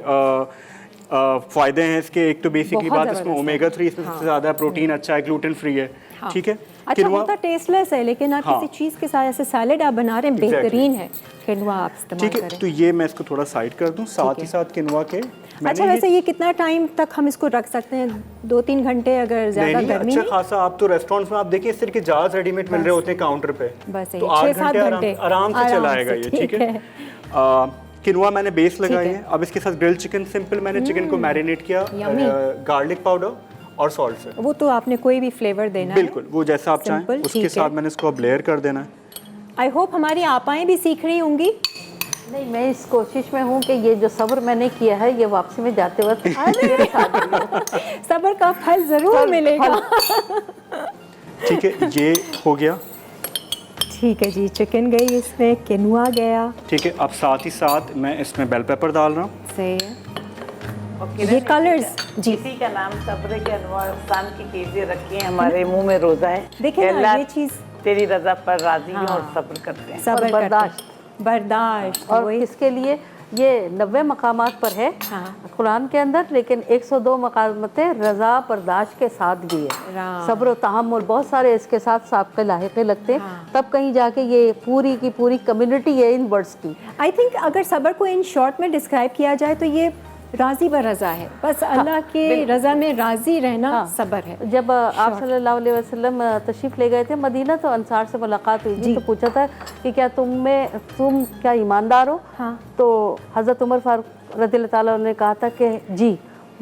فائدے ہیں اس کے. ایک تو بیسکلی بات اس میں اومیگا 3 اس میں سب سے زیادہ ہے، پروٹین اچھا ہے، گلوٹن فری ہے. ٹھیک ہے. اچھا ہوتا ٹیسٹ لیس ہے لیکن آپ کسی چیز کے ساتھ ایسے سیلڈ آپ بنا رہے ہیں بہترین ہے. کنوا آپ استعمال کریں. ٹھیک ہے، تو یہ میں اس کو تھوڑا سائڈ کر دوں. ساتھ ہی ساتھ کنوا کے اچھا ویسے یہ کتنا ٹائم تک ہم اس کو رکھ سکتے ہیں؟ 2-3 گھنٹے اگر زیادہ گرمی اچھا خاصا. آپ تو ریسٹورینٹس میں آپ دیکھیں اس طرح کے جارز ریڈی میڈ مل رہے ہوتے ہیں کاؤنٹر پہ، تو 8 گھنٹے آرام سے چلائے گا یہ. ٹھیک ہے. کنوا میں نے بیس لگائی ہے. اب اس کے ساتھ گرل چکن سمپل میں نے چکن کو میرینیٹ کیا گارلک پاؤڈر اور سالٹ سے. وہ تو آپ نے کوئی بھی فلیور دینا ہے بالکل وہ جیسا آپ چاہیں. اس کے ساتھ میں نے اس کو اب لیئر کر دینا ہے. آئی ہوپ ہماری آپائیں بھی سیکھ رہی ہوں گی. نہیں میں اس کوشش میں ہوں کہ یہ جو صبر میں نے کیا ہے یہ واپسی میں جاتے وقت صبر کا پھل ضرور ملے گا. ٹھیک ہے یہ ہو گیا. ٹھیک ہے جی. چکن گئی اس میں، کنوا گیا. ٹھیک ہے. اب ساتھ ہی ساتھ میں اس میں بیل پیپر ڈال رہا ہوں. صحیح ہے. یہ کلرز جی اسی کا نام صبر کے انواع اقسام کی چیزیں رکھی ہیں ہمارے منہ میں روزہ ہے. دیکھیں اللہ یہ چیز تیری رضا پر راضی ہیں اور صبر کرتے ہیں. صبر برداشت. اور اس کے لیے یہ 90 مقامات پر ہے قرآن کے اندر، لیکن 102 مقامات رضا برداشت کے ساتھ بھی ہے. صبر و تحمل بہت سارے اس کے ساتھ سابقے لاحقے لگتے ہیں، تب کہیں جا کے یہ پوری کی پوری کمیونٹی ہے ان ورڈز کی. آئی تھنک اگر صبر کو ان شارٹ میں ڈسکرائب کیا جائے تو یہ راضی برضا ہے. بس اللہ کے رضا میں راضی رہنا صبر ہے. جب آپ صلی اللہ علیہ وسلم تشریف لے گئے تھے مدینہ تو انصار سے ملاقات ہوئی تھی، تو پوچھا تھا کہ کیا تم کیا ایماندار ہو؟ تو حضرت عمر فاروق رضی اللہ تعالیٰ نے کہا تھا کہ جی.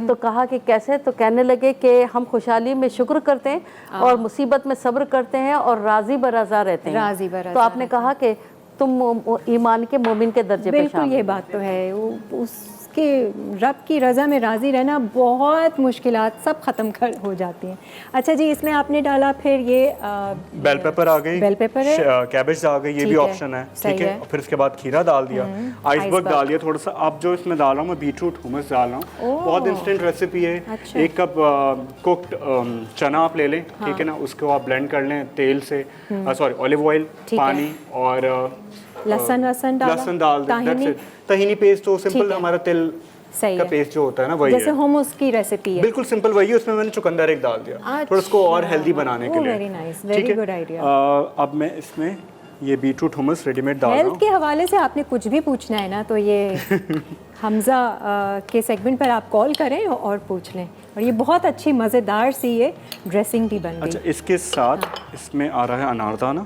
تو کہا کہ کیسے؟ تو کہنے لگے کہ ہم خوشحالی میں شکر کرتے ہیں اور مصیبت میں صبر کرتے ہیں اور راضی برضا رہتے ہیں. تو آپ نے کہا کہ تم ایمان کے مومن کے درجے پہ شامل. بالکل یہ بات تو ہے. اس کے رب کی رضا میں راضی رہنا بہت مشکلات سب ختم ہو جاتی ہیں. اچھا جی اس میں آپ نے ڈالا پھر یہ بیل پیپر آ گئی، بیل پیپر ہے، کیبج آ گئی، یہ بھی آپشن ہے. ٹھیک ہے. پھر اس کے بعد کھیرا ڈال دیا، آئس برگ ڈال دیا تھوڑا سا. اب جو اس میں ڈال رہا ہوں میں بیٹروٹ ہمس ڈال رہا ہوں. بہت انسٹنٹ ریسیپی ہے. 1 کپ کوکڈ چنا آپ لے لیں. ٹھیک ہے نا. اس کو آپ بلینڈ کر لیں تیل سے، سوری اولیو آئل، پانی اور لہسن ڈال دیں. تہینی پیسٹ تو سمپل ہمارا تل کا پیسٹ جو ہوتا ہے نا وہی ہے، جیسے ہوموس کی ریسیپی ہے. بالکل سمپل وہی ہے. اس میں میں نے چکندر ایک ڈال دیا تھوڑا اس کو اور ہیلدی بنانے کے لیے. Very nice, very good idea. اب میں اس میں یہ بیٹروٹ ہمس ریڈی میڈ ڈال رہا ہوں. ہیلتھ کے حوالے سے آپ نے کچھ بھی پوچھنا ہے نا تو یہ حمزہ کے سیگمنٹ پر آپ کال کریں اور پوچھ لیں. اور یہ بہت اچھی مزیدار سی یہ ڈریسنگ بھی بن گئی. اچھا اس کے ساتھ اس میں آ رہا ہے اناردانہ.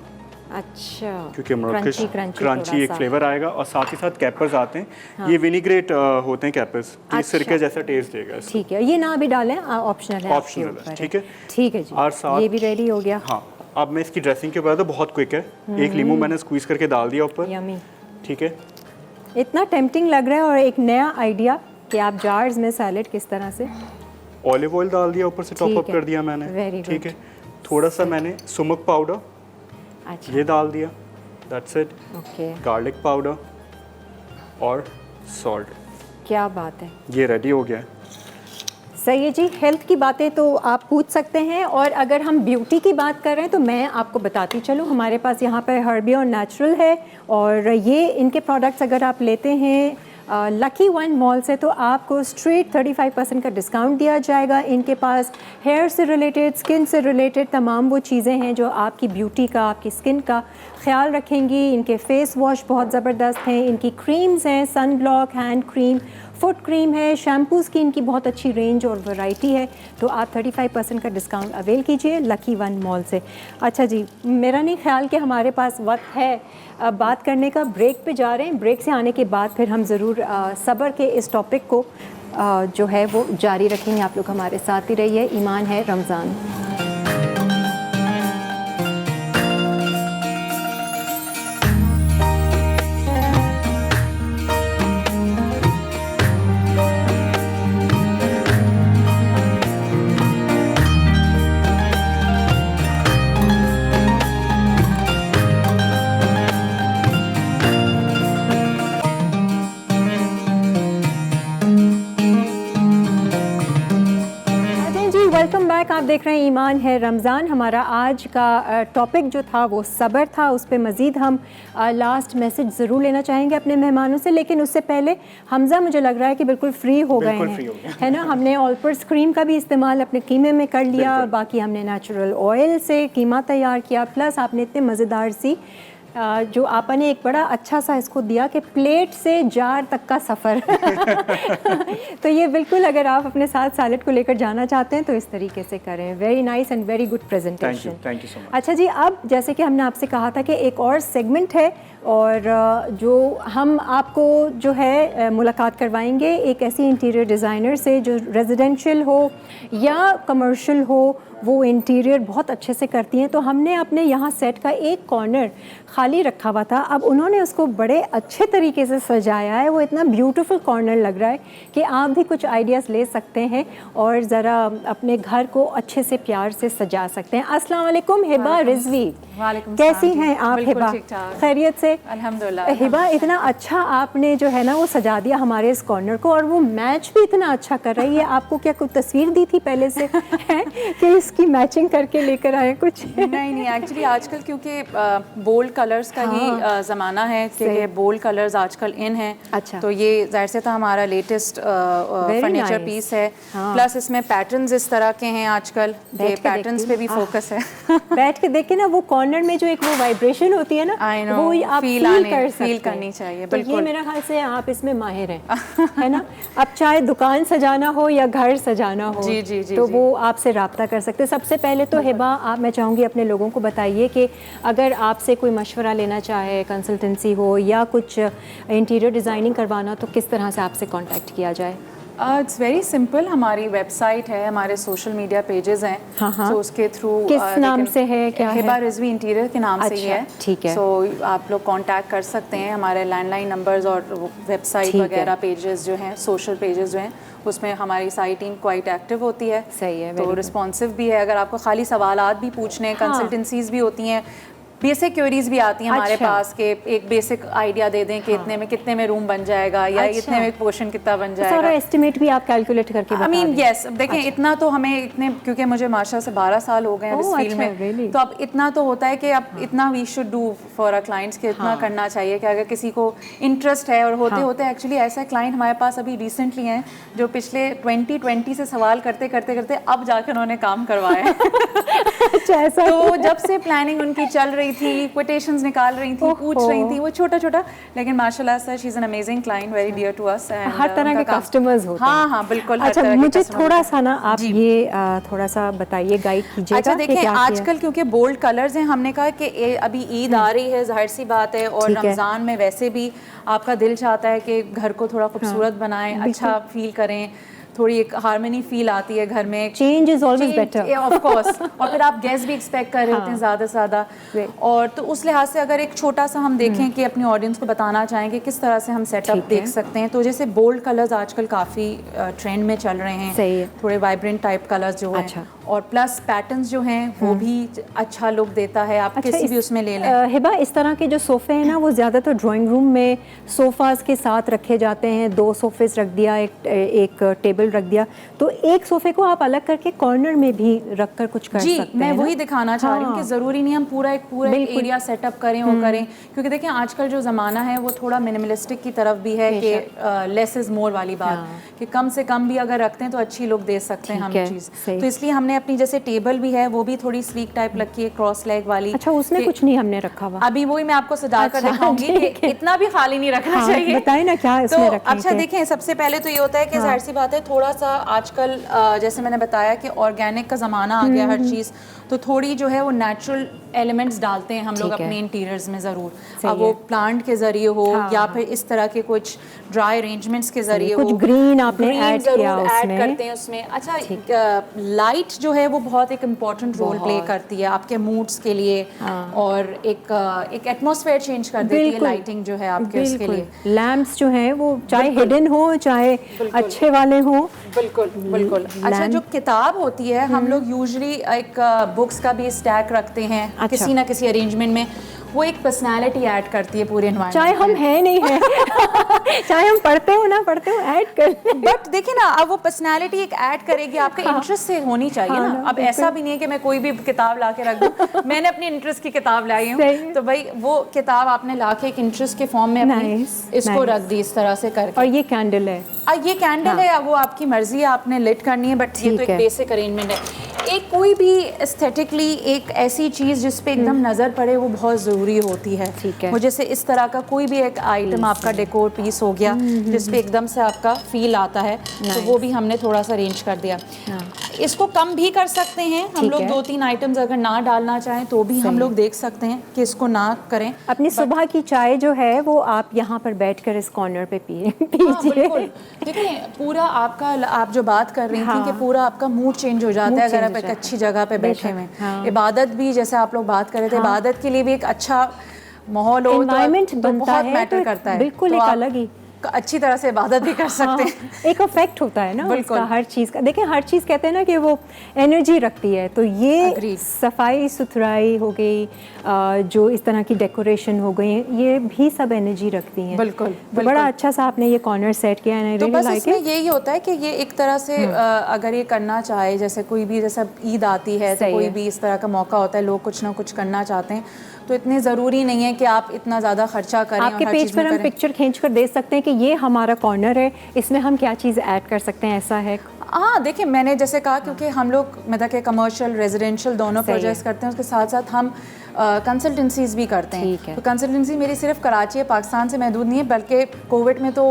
اچھا کیونکہ مراکش کرانچی ایک فلیور آئے گا. اور ساتھ ہی ساتھ کیپرز آتے ہیں. یہ ونیگریٹ ہوتے ہیں کیپرز، یہ سرکے جیسا ٹیسٹ دے گا. ٹھیک ہے. یہ نہ بھی ڈالیں، آپشنل ہے. ٹھیک ہے. ٹھیک ہے جی. اور یہ بھی ریڈی ہو گیا. ہاں اب میں اس کی ڈریسنگ کے بعد بہت کوئک ہے. 1 لیمو میں نے اسکویز کر کے ڈال دیا اوپر. یمی. ٹھیک ہے. اتنا ٹیمپٹنگ لگ رہا ہے. اور ایک نیا آئیڈیا کہ آپ جارز میں سیلڈ کس طرح سے. اولیو آئل ڈال دیا اوپر سے، ٹاپ اپ کر دیا میں نے. ٹھیک ہے. تھوڑا سا میں نے سمک پاؤڈر یہ ڈال دیا. That's it. گارلک پاؤڈر اور سالٹ. کیا بات ہے. یہ ریڈی ہو گیا. صحیح ہے جی. ہیلتھ کی باتیں تو آپ پوچھ سکتے ہیں، اور اگر ہم بیوٹی کی بات کر رہے ہیں تو میں آپ کو بتاتی چلوں ہمارے پاس یہاں پہ ہربی اور نیچرل ہے. اور یہ ان کے پروڈکٹس اگر آپ لیتے ہیں लकी वन मॉल से, तो आपको स्ट्रेट 35% का डिस्काउंट दिया जाएगा। इनके पास हेयर से रिलेटेड, स्किन से रिलेटेड तमाम वो चीज़ें हैं जो आपकी ब्यूटी का, आपकी स्किन का ख्याल रखेंगी। इनके फेस वॉश बहुत ज़बरदस्त हैं, इनकी क्रीम्स हैं, sun block, hand cream, foot cream है, शैम्पूज़ की इनकी बहुत अच्छी रेंज और वैरायटी है। तो आप 35% का डिस्काउंट अवेल कीजिए लकी वन मॉल से। अच्छा जी, मेरा नहीं ख्याल कि हमारे पास वक्त है बात करने का। ब्रेक पे जा रहे हैं, ब्रेक से आने के बाद फिर हम ज़रूर सब्र के इस टॉपिक को जो है वो जारी रखेंगे। आप लोग हमारे साथ ही रहिए। ईमान है रमज़ान। Welcome back. आप देख रहे हैं ईमान है रमज़ान। हमारा आज का टॉपिक जो था वो सब्र था। उस पर मज़ीद हम लास्ट मैसेज ज़रूर लेना चाहेंगे अपने मेहमानों से, लेकिन उससे पहले हमज़ा मुझे लग रहा है कि बिल्कुल फ्री हो गए हैं, है ना। हमने ऑलपर्स क्रीम का भी इस्तेमाल अपने कीमे में कर लिया, और बाकी हमने नेचुरल ऑयल से कीमा तैयार किया, प्लस आपने इतने मज़ेदार सी जो आपने एक बड़ा अच्छा सा इसको दिया कि प्लेट से जार तक का सफ़र तो ये बिल्कुल अगर आप अपने साथ सैलेड को लेकर जाना चाहते हैं तो इस तरीके से करें। Very nice and very good presentation. Thank you so much. अच्छा जी, अब जैसे कि हमने आपसे कहा था कि एक और सेगमेंट है, और जो हम आपको जो है मुलाकात करवाएंगे एक ऐसी इंटीरियर डिज़ाइनर से जो रेजिडेंशियल हो या कमर्शियल हो, वो इंटीरियर बहुत अच्छे से करती हैं। तो हमने अपने यहाँ सेट का एक कॉर्नर खाली रखा हुआ था, अब उन्होंने उसको बड़े अच्छे तरीके से सजाया है। वो इतना ब्यूटीफुल कॉर्नर लग रहा है कि आप भी कुछ आइडियाज़ ले सकते हैं और ज़रा अपने घर को अच्छे से प्यार से सजा सकते हैं। अस्सलाम वालेकुम हिबा रिजवी, कैसी हैं आप हिबा? खैरियत से? अल्हम्दुलिल्लाह। हिबा, इतना अच्छा आपने जो है ना वो सजा दिया हमारे इस कॉर्नर को, और वो मैच भी इतना अच्छा कर रही है। आपको क्या कोई तस्वीर दी थी पहले से है कि इसकी मैचिंग करके लेकर आए कुछ? नहीं, एक्चुअली आजकल क्योंकि बोल्ड कलर्स का ही ज़माना है, क्योंकि बोल्ड कलर्स आजकल इन हैं। अच्छा। तो ये ज़ाहिर से था हमारा लेटेस्ट फर्नीचर पीस है। प्लस इसमें पैटर्न्स इस तरह के हैं आजकल, ये पैटर्न्स पे भी फोकस है। बैठ के देखे ना वो कॉर्नर में जो एक वो वाइब्रेशन होती है ना, वो आप फील करनी चाहिए। तो ये मेरा ख्याल से आप इसमें माहिर हैं, है ना। अब चाहे दुकान सजाना हो या घर सजाना हो, जी, तो वो आपसे रब्ता कर सकते हैं। सबसे पहले तो हिबा, आप मैं चाहूँगी अपने लोगों को बताइए कि अगर आपसे कोई मशवरा लेना चाहे, कंसल्टेंसी हो या कुछ इंटीरियर डिज़ाइनिंग करवाना, तो किस तरह से आपसे कांटेक्ट किया जाए? It's very simple. हमारी वेबसाइट है, हमारे सोशल मीडिया पेजेस हैं, तो उसके थ्रू किस नाम से है? क्या है? हिबा रिजवी इंटीरियर के नाम से ही है। ठीक है। सो आप लोग कांटेक्ट कर सकते हैं। हमारे लैंडलाइन नंबर्स और वेबसाइट वगैरह पेजेस जो हैं, सोशल पेजेस जो हैं, उसमें हमारी सारी टीम क्वाइट एक्टिव होती है। सही है, तो रिस्पॉन्सिव भी है। अगर आपको खाली सवालात भी पूछने हैं, कंसल्टेंसीज भी होती हैं, बेसिक क्वेरीज भी आती हैं हमारे पास के एक बेसिक आइडिया दे दें कि इतने में कितने में रूम बन जाएगा, या इतने में पोर्शन कितना बन जाएगा। सारा एस्टिमेट भी आप कैलकुलेट करके बता दें। यस, देखें इतना तो हमें इतने, क्योंकि मुझे माशा से 12 साल हो गए हैं इस फील्ड में, तो अब इतना तो होता है कि अब इतना we should do for our clients कि इतना करना चाहिए कि अगर किसी को इंटरेस्ट है। और होते होते एक्चुअली ऐसा क्लाइंट हमारे पास अभी रिसेंटली हैं जो पिछले 2020 से सवाल करते करते करते अब जाकर उन्होंने काम करवाया। तो जब से प्लानिंग उनकी चल रही थी, क्विटेशंस निकाल रही थी, पूछ रही थी, वो छोटा छोटा, लेकिन माशाल्लाह से she is an amazing client, very dear to us. हर तरह के कस्टमर्स होते हैं। हाँ बिल्कुल। अच्छा, मुझे थोड़ा सा ना आप ये थोड़ा सा बताइए, गाइड कीजिएगा। अच्छा देखें, आजकल क्योंकि बोल्ड कलर्स हैं, हमने कहा कि अभी ईद आ रही है, जाहिर सी बात है, और रमज़ान में वैसे भी आपका दिल चाहता है कि घर को थोड़ा खूबसूरत बनाएं, अच्छा फील करें, थोड़ी एक हार्मनी फील आती है घर में। Change is always better, of course. और फिर आप गेस्ट भी एक्सपेक्ट कर रहे होते हैं ज़्यादा से ज़्यादा, और तो उस लिहाज से अगर एक छोटा सा हम देखें कि अपनी ऑडियंस को बताना चाहेंगे किस तरह से हम सेटअप देख सकते हैं, तो जैसे बोल्ड कलर्स आजकल काफ़ी ट्रेंड में चल रहे हैं। सही है। थोड़े वाइब्रेंट टाइप कलर्स जो हैं, اور پلس پیٹرنز جو ہیں وہ بھی اچھا لک دیتا ہے. آپ کسی بھی اس میں لے لیں. ہبا اس طرح کے جو صوفے ہیں نا وہ زیادہ تر ڈرائنگ روم میں صوفاز کے ساتھ رکھے جاتے ہیں. 2 صوفیز رکھ دیا, ایک ٹیبل رکھ دیا, تو ایک صوفے کو آپ الگ کر کے کارنر میں بھی رکھ کر کچھ کر سکتے ہیں. میں وہی دکھانا چاہ رہی ہوں کہ ضروری نہیں ہم پورا ایریا سیٹ اپ کریں وہ کریں, کیونکہ دیکھیں آج کل جو زمانہ ہے وہ تھوڑا منیملسٹک کی طرف بھی ہے کہ لیس از مور والی بات, کہ کم سے کم بھی اگر رکھتے ہیں تو اچھی لک دے سکتے ہیں ہم چیز. تو اس لیے ہم نے اپنی جیسے ٹیبل بھی ہے وہ بھی تھوڑی سلیک ٹائپ رکھی ہے, کراس لیگ والی. اچھا اس میں کچھ نہیں ہم نے رکھا ہوا, ابھی وہی میں آپ کو سجا کر دکھاؤں گی کہ اتنا بھی خالی نہیں رکھنا چاہیے. بتائیں نا کیا اس میں رکھیں. اچھا دیکھیں, سب سے پہلے تو یہ ہوتا ہے کہ ظاہر سی بات ہے تھوڑا سا آج کل جیسے میں نے بتایا کہ آرگینک کا زمانہ آ گیا ہر چیز, تو تھوڑی جو ہے وہ نیچرل ایلیمنٹس ڈالتے ہیں ہم لوگ اپنے انٹیریئرز میں ضرور. اب وہ پلانٹ کے ذریعے ہو یا پھر اس طرح کے کچھ ڈرائی ارینجمنٹس کے ذریعے ہو, کچھ گرین آپ نے ایڈ کیا اس میں, ایڈ کرتے ہیں اس میں. اچھا لائٹ جو ہے وہ بہت ایک امپورٹنٹ رول پلے کرتی ہے آپ کے موڈس کے لیے, اور ایک ایٹماسفیئر چینج کر دیتی ہے لائٹنگ جو ہے آپ کے اس کے لیے. لیمپس جو ہیں وہ چاہے ہڈن ہو چاہے اچھے والے ہوں. بالکل بالکل. اچھا جو کتاب ہوتی ہے ہم لوگ یوزلی ایک بکس کا بھی اسٹیک رکھتے ہیں کسی نہ کسی ارینجمنٹ میں, وہ ایک پرسنالٹی ایڈ کرتی ہے پورے انوائرمنٹ, چاہے ہم ہیں نہیں ہیں چاہے ہم پڑھتے ہو نہ پڑھتے ہو ایڈ کر لیں. بٹ دیکھیں نا اب وہ پرسنالٹی ایک ایڈ کرے گی, آپ کا انٹرسٹ سے ہونی چاہیے نا. اب ایسا بھی نہیں ہے کہ میں کوئی بھی کتاب لا کے رکھ دوں, میں نے اپنی انٹرسٹ کی کتاب لائی ہوں تو بھائی وہ کتاب آپ نے لا کے ایک انٹرسٹ کے فارم میں اس کو رکھ دی اس طرح سے کر کے. اور یہ کینڈل ہے, یہ کینڈل ہے, وہ آپ کی مرضی ہے آپ نے لٹ کرنی ہے, بٹ یہ تو ایک بیسک ارینجمنٹ ہے. ایک کوئی بھی ایستھیٹکلی ایک ایسی چیز جس پہ ایک دم نظر پڑے وہ بہت ضروری ہوتی ہے. وہ جیسے اس طرح کا کوئی بھی ایک آئٹم آپ کا ڈیکور پیس ہو گیا جس پہ ایک دم سے آپ کا فیل آتا ہے, تو وہ بھی ہم نے تھوڑا سا ارینج کر دیا. اس کو کم بھی کر سکتے ہیں ہم لوگ, 2-3 آئٹمز اگر نہ ڈالنا چاہیں تو بھی ہم لوگ دیکھ سکتے ہیں کہ اس کو نہ کریں. اپنی صبح کی چائے جو ہے وہ آپ یہاں پر بیٹھ کر اس کارنر پہ پیجیے. دیکھیں پورا آپ کا, آپ جو بات کر رہی تھیں کہ پورا آپ کا موڈ چینج ہو جاتا ہے اگر آپ ایک اچھی جگہ پہ بیٹھے ہوئے. عبادت بھی جیسے آپ لوگ بات کر رہے تھے, عبادت کے لیے بھی ایک اچھا ماحول ہو, انوائرمنٹ بہت میٹر کرتا ہے. بالکل ایک الگ ہی اچھی طرح سے عبادت بھی کر سکتے ہیں. ایک افیکٹ ہوتا ہے نا اس کا ہر چیز کا. دیکھیں ہر چیز کہتے ہیں نا کہ وہ انرجی رکھتی ہے, تو یہ صفائی ستھرائی ہو گئی, جو اس طرح کی ڈیکوریشن ہو گئی, یہ بھی سب انرجی رکھتی ہیں. بالکل. بڑا اچھا سا آپ نے یہ کارنر سیٹ کیا ہے. تو بس اس میں یہی ہوتا ہے کہ یہ ایک طرح سے اگر یہ کرنا چاہے, جیسے کوئی بھی جیسا عید آتی ہے تو کوئی بھی اس طرح کا موقع ہوتا ہے, لوگ کچھ نہ کچھ کرنا چاہتے ہیں, تو اتنے ضروری نہیں ہے کہ آپ اتنا زیادہ خرچہ کریں. آپ کے پیج پر ہم پکچر کھینچ کر دے سکتے ہیں کہ یہ ہمارا کارنر ہے, اس میں ہم کیا چیز ایڈ کر سکتے ہیں, ایسا ہے. ہاں دیکھیں میں نے جیسے کہا کیونکہ ہم لوگ مطلب کہ کمرشل ریزیڈینشیل دونوں پروجیکٹس کرتے ہیں, اس کے ساتھ ساتھ ہم کنسلٹنسیز بھی کرتے ہیں. تو کنسلٹنسی میری صرف کراچی یا پاکستان سے محدود نہیں ہے, بلکہ کووڈ میں تو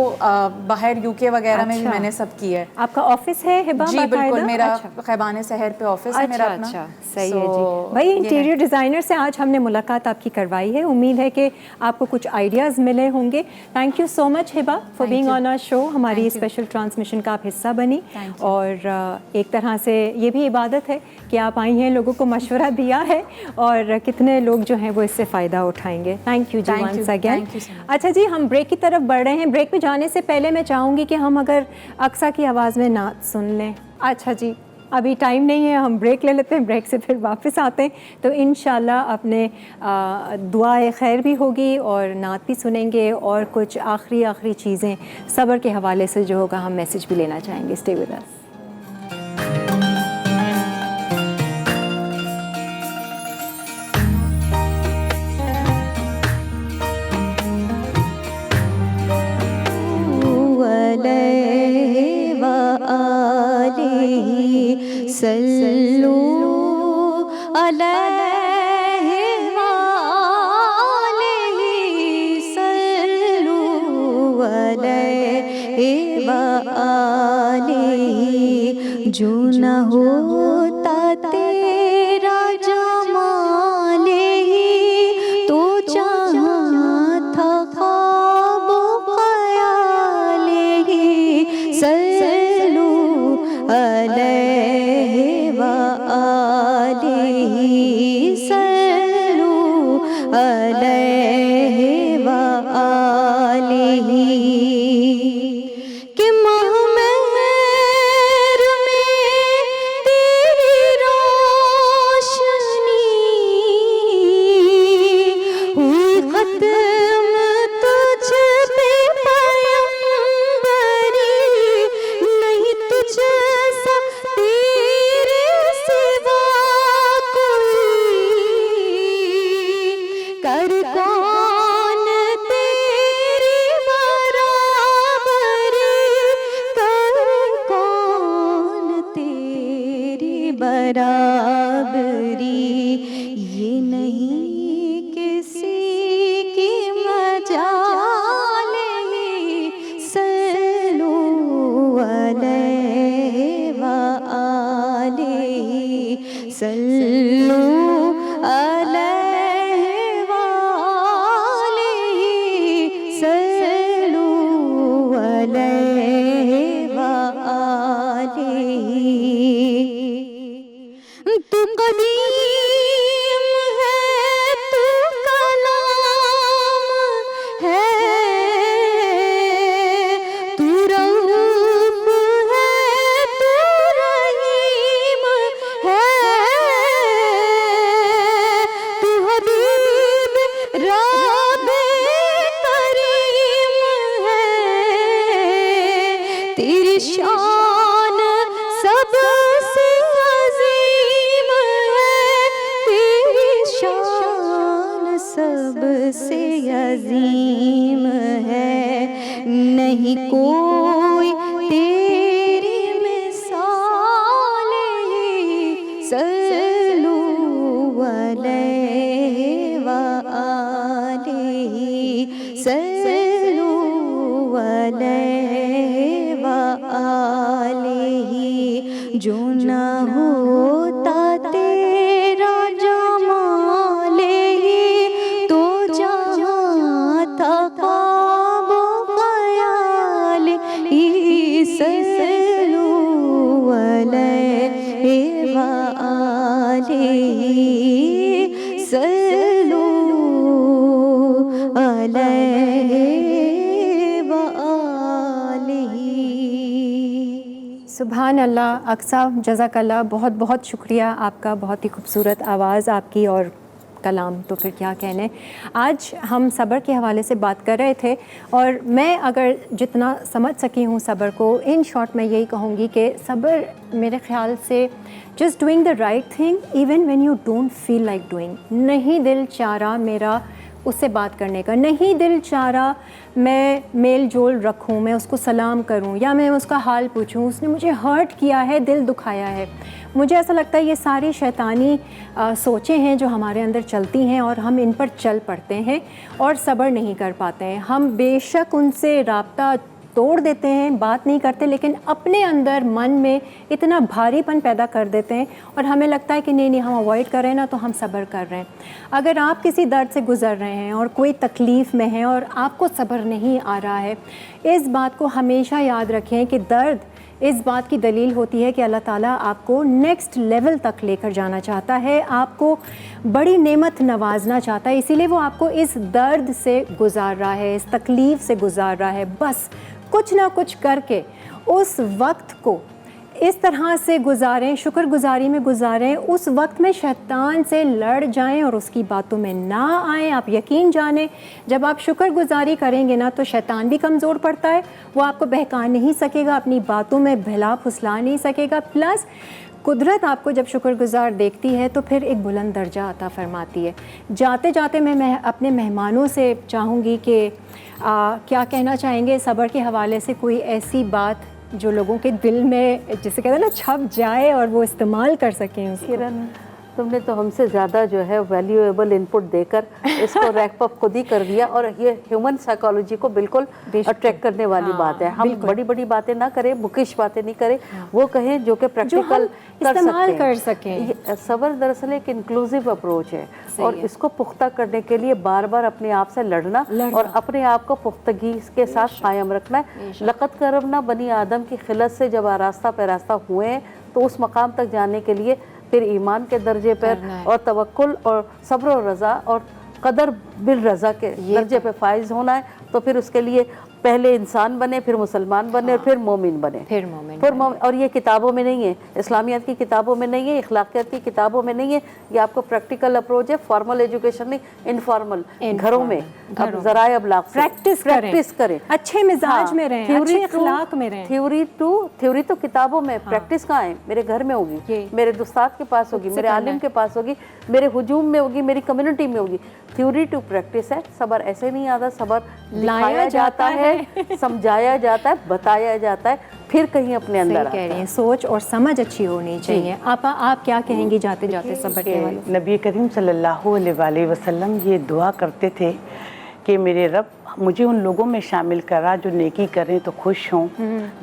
باہر UK وغیرہ میں بھی میں نے سب کی ہے. آپ کا آفس ہے ہبا؟ جی بالکل, میرا خیبان سحر پہ آفس ہے میرا اپنا. صحیح ہے جی. بھائی انٹیریئر ڈیزائنر سے آج ہم نے ملاقات آپ کی کروائی ہے, امید ہے کہ آپ کو کچھ آئیڈیاز ملے ہوں گے. Thank you so much Hiba for being on our show, ہماری اسپیشل ٹرانسمیشن کا آپ حصہ بنی, اور ایک طرح سے یہ بھی عبادت ہے کہ آپ آئی ہیں, لوگوں کو مشورہ دیا ہے, اور کتنے لوگ جو ہیں وہ اس سے فائدہ اٹھائیں گے. تھینک یو جی ونس اگین. اچھا جی, ہم بریک کی طرف بڑھ رہے ہیں. بریک میں جانے سے پہلے میں چاہوں گی کہ ہم اگر اقصیٰ کی آواز میں نعت سن لیں. اچھا جی, ابھی ٹائم نہیں ہے, ہم بریک لے لیتے ہیں, بریک سے پھر واپس آتے ہیں, تو انشاءاللہ اپنے دعائے خیر بھی ہوگی اور نعت بھی سنیں گے, اور کچھ آخری چیزیں صبر کے حوالے سے جو ہوگا ہم میسج بھی لینا چاہیں گے. Stay with us. صلو علیہ وآلہ, صلو علیہ وآلہ, جو نہ ہوتا تیرا جمال ہی تو جہاں تھا خواب و خیال ہی, صلو علیہ کہ ماہ مہر میں تیری برابری یہ نہیں کسی کی مجال صلو علیہ وآلہ صلو علیہ وآلہ صلو علیہ وآلہ تو قدیم ہے تو کلام ہے تو رب ہے تو رحیم ہے تو حبیب رب کریم ہے تیری شان سب سے عظیم ہے تیری شان سب سے عظیم ہے نہیں کوئی تیری مثال صلو علیہ وآلہ صلو علیہ وآلہ جو نہ ہوتا تیرا جمال تو جہاں تھا خواب و خیال صلو علیہ وآلہ صلو علیہ وآلہ. سبحان اللہ. اقصیٰ جزاک اللہ، بہت بہت شکریہ آپ کا، بہت ہی خوبصورت آواز آپ کی اور کلام تو پھر کیا کہنے. آج ہم صبر کے حوالے سے بات کر رہے تھے اور میں اگر جتنا سمجھ سکی ہوں صبر کو، ان شارٹ میں یہی کہوں گی کہ صبر میرے خیال سے just doing the right thing even when you don't feel like doing. نہیں دل چاہ رہا میرا اس سے بات کرنے کا، نہیں دل چاہ رہا میں میل جول رکھوں، میں اس کو سلام کروں یا میں اس کا حال پوچھوں، اس نے مجھے ہرٹ کیا ہے، دل دکھایا ہے. مجھے ایسا لگتا ہے یہ ساری شیطانی سوچیں ہیں جو ہمارے اندر چلتی ہیں اور ہم ان پر چل پڑتے ہیں اور صبر نہیں کر پاتے ہیں. ہم بے شک ان سے رابطہ توڑ دیتے ہیں، بات نہیں کرتے، لیکن اپنے اندر من میں اتنا بھاری پن پیدا کر دیتے ہیں اور ہمیں لگتا ہے کہ نہیں ہم اوائڈ کر رہے ہیں نا تو ہم صبر کر رہے ہیں. اگر آپ کسی درد سے گزر رہے ہیں اور کوئی تکلیف میں ہیں اور آپ کو صبر نہیں آ رہا ہے، اس بات کو ہمیشہ یاد رکھیں کہ درد اس بات کی دلیل ہوتی ہے کہ اللہ تعالیٰ آپ کو نیکسٹ لیول تک لے کر جانا چاہتا ہے، آپ کو بڑی نعمت نوازنا چاہتا ہے، اسی لیے وہ آپ کو اس درد سے گزار رہا ہے، اس تکلیف سے گزار رہا ہے. بس کچھ نہ کچھ کر کے اس وقت کو اس طرح سے گزاریں، شکر گزاری میں گزاریں، اس وقت میں شیطان سے لڑ جائیں اور اس کی باتوں میں نہ آئیں. آپ یقین جانیں جب آپ شکر گزاری کریں گے نا تو شیطان بھی کمزور پڑتا ہے، وہ آپ کو بہکا نہیں سکے گا، اپنی باتوں میں بھلا پھسلا نہیں سکے گا. پلس قدرت آپ کو جب شکر گزار دیکھتی ہے تو پھر ایک بلند درجہ عطا فرماتی ہے. جاتے جاتے میں اپنے مہمانوں سے چاہوں گی کہ کیا کہنا چاہیں گے صبر کے حوالے سے، کوئی ایسی بات جو لوگوں کے دل میں جسے کہتے ہیں نا چھپ جائے اور وہ استعمال کر سکیں اس کو. کرن، تم نے تو ہم سے زیادہ جو ہے ویلیویبل ان پٹ دے کر اس کو ریپ اپ خود ہی کر دیا، اور یہ ہیومن سائیکالوجی کو بالکل اٹریکٹ کرنے والی بات ہے. ہم بڑی بڑی باتیں نہ کریں، بکش باتیں نہیں کریں، وہ کہیں جو کہ پریکٹیکل استعمال کر سکیں. صبر دراصل ایک انکلوسیو اپروچ ہے اور اس کو پختہ کرنے کے لیے بار بار اپنے آپ سے لڑنا اور اپنے آپ کو پختگی کے ساتھ قائم رکھنا ہے. لقد کرمنا بنی آدم کی خلت سے جب آراستہ پیراستہ ہوئے ہیں تو اس مقام تک جانے کے لیے پھر ایمان کے درجے پر اور توکل اور صبر و رضا اور قدر بالرضا کے درجے پہ فائز ہونا ہے. تو پھر اس کے لیے پہلے انسان بنے، پھر مسلمان بنے، اور پھر مومن بنے. اور یہ کتابوں میں نہیں ہے، اسلامیات کی کتابوں میں نہیں ہے، اخلاقیات کی کتابوں میں نہیں ہے. یہ آپ کو پریکٹیکل اپروچ ہے، فارمل ایجوکیشن نہیں، انفارمل گھروں میں ذرائع ابلاغ پریکٹس کریں، اچھے مزاج میں رہیں، اچھے اخلاق میں رہیں. تھیوری تو کتابوں میں، پریکٹس کہاں ہے؟ میرے گھر میں ہوگی، میرے استاد کے پاس ہوگی، میرے عالم کے پاس ہوگی، میرے ہجوم میں ہوگی، میری کمیونٹی میں ہوگی. تھیوری ٹو پریکٹس ہے. صبر ایسے نہیں آتا، صبر دکھایا جاتا ہے، سمجھایا جاتا ہے، بتایا جاتا ہے، फिर कहीं अपने अंदर सही आता कह रही है। हैं, सोच और समझ अच्छी होनी चाहिए। आप क्या कहेंगी जाते जाते सब्र के वालों? नबी करीम सल्लल्लाहु अलैहि वसल्लम ये दुआ करते थे कि मेरे रब मुझे उन लोगों में शामिल करा जो नेकी करें तो खुश हों,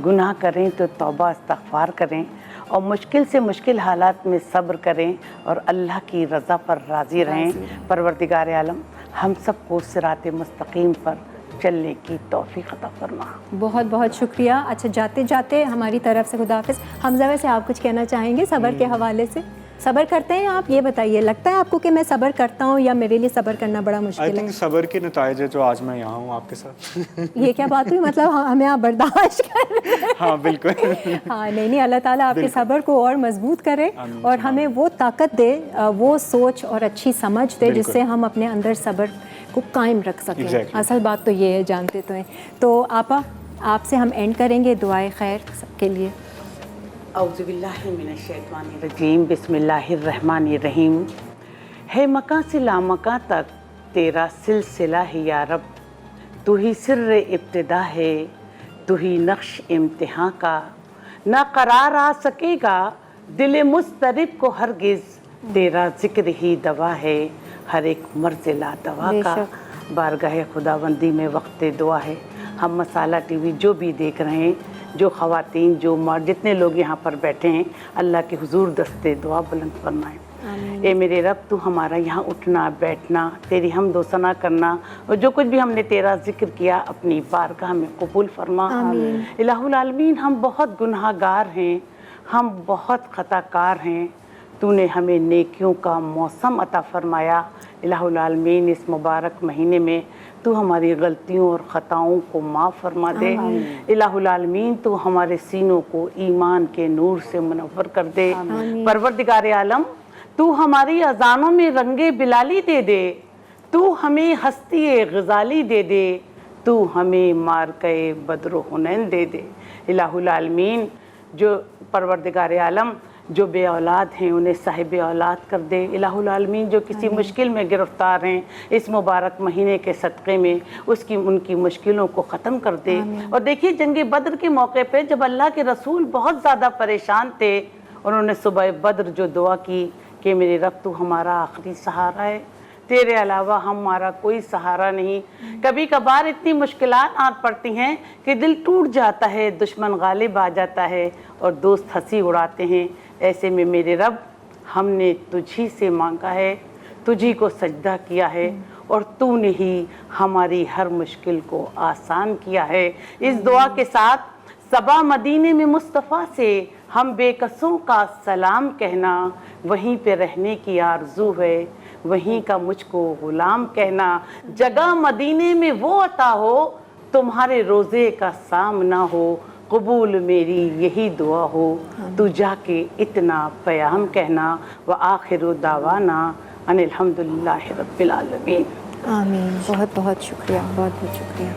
गुनाह करें तो तौबा इस्तग़फ़ार करें, और मुश्किल से मुश्किल हालात में सब्र करें और अल्लाह की रज़ा पर राज़ी रहें। परवरदिगार आलम हम सबको सिरात मुस्तकीम पर चलने की तौफीक अता फरमा। बहुत बहुत शुक्रिया। अच्छा, जाते जाते हमारी तरफ से खुदा हाफिज़। हमज़ा, वैसे आप कुछ कहना चाहेंगे सब्र के हवाले से? सब्र करते हैं आप, ये बताइए, लगता है आपको कि मैं सब्र करता हूँ या मेरे लिए सब्र करना बड़ा आई मुश्किल थिंक है? सब्र के नताइज है जो आज मैं यहाँ हूँ आपके साथ। ये क्या बात हुई, मतलब हमें आप बर्दाश्त कर हाँ बिल्कुल। हाँ, नहीं, अल्लाह ताला आपके सब्र को और मजबूत करे और हमें वो ताकत दे, वो सोच और अच्छी समझ दे जिससे हम अपने अंदर सब्र को कायम रख सकें। असल बात तो ये है, जानते तो हैं। तो आपा, आपसे हम एंड करेंगे दुआए खैर सबके लिए। औज़ुबिल्लाहिमिनश्शैतानिर्रजीम, बिस्मिल्लाहिर्रहमानिर्रहीम। है मकां से लामकां तक तेरा सिलसिला है या रब, तू ही सिर्र इब्तिदा है, तू ही नक्श इम्तिहां का, ना करार आ सकेगा दिल मुस्तरिब को हरगिज़, तेरा जिक्र ही दवा है हर एक मर्ज़ ला दवा का। बारगाह खुदाबंदी में वक्त दुआ है। हम मसाला टीवी जो भी देख रहे हैं, जो ख़वातीन, जो मर्द, जितने लोग यहाँ पर बैठे हैं, अल्लाह के हुजूर दस्ते दुआ बुलंद फरमाएं। ए मेरे रब, तू हमारा यहाँ उठना बैठना, तेरी हम दो सना करना और जो कुछ भी हमने तेरा जिक्र किया अपनी बारगाह में कबूल फरमा। इलाहुल आलमीन, हम बहुत गुनहगार हैं, हम बहुत ख़ताकार हैं, तूने हमें नेकियों का मौसम अता फरमाया। इलाहुल आलमीन, इस मुबारक महीने में तू हमारी गलतियों और ख़ताओं को माफ़ फरमा दे। इलाहुल आलमीन, तू हमारे सीनों को ईमान के नूर से मुनव्वर कर दे। परवरदिगार आलम, तू हमारी अज़ानों में रंगे बिलाली दे दे, तू हमें हस्ती गज़ाली दे दे, तू हमें मारके बद्र हुनैन दे दे। इलाहुल आलमीन, जो परवरदिगार आलम जो बे औलाद हैं उन्हें साहिब औलाद कर दे। इलाहुल आलमीन, जो किसी मुश्किल में गिरफ्तार हैं, इस मुबारक महीने के सदक़े में उनकी मुश्किलों को ख़त्म कर दे। और देखिए, जंग बद्र के मौके पे जब अल्लाह के रसूल बहुत ज़्यादा परेशान थे, उन्होंने सुबह बद्र जो दुआ की कि मेरे रब, तू हमारा आखिरी सहारा है, तेरे अलावा हमारा कोई सहारा नहीं। कभी कभार इतनी मुश्किलात आ पड़ती हैं कि दिल टूट जाता है, दुश्मन गालिब आ जाता है और दोस्त हंसी उड़ाते हैं। ऐसे में मेरे रब, हमने तुझी से मांगा है, तुझी को सजदा किया है और तूने ही हमारी हर मुश्किल को आसान किया है। इस दुआ के साथ सबा मदीने में मुस्तफ़ा से हम बेकसों का सलाम कहना, वहीं पे रहने की आरज़ू है, वहीं का मुझको गुलाम कहना। जगह मदीने में वो अता हो, तुम्हारे रोज़े का सामना हो, कबूल मेरी यही दुआ हो, तू जाके इतना क़याम कहना। व आखिरु दावाना अनिल हम्दुलिल्लाहि रब्बिल आलमीन। आमीन। बहुत बहुत शुक्रिया, बहुत बहुत शुक्रिया।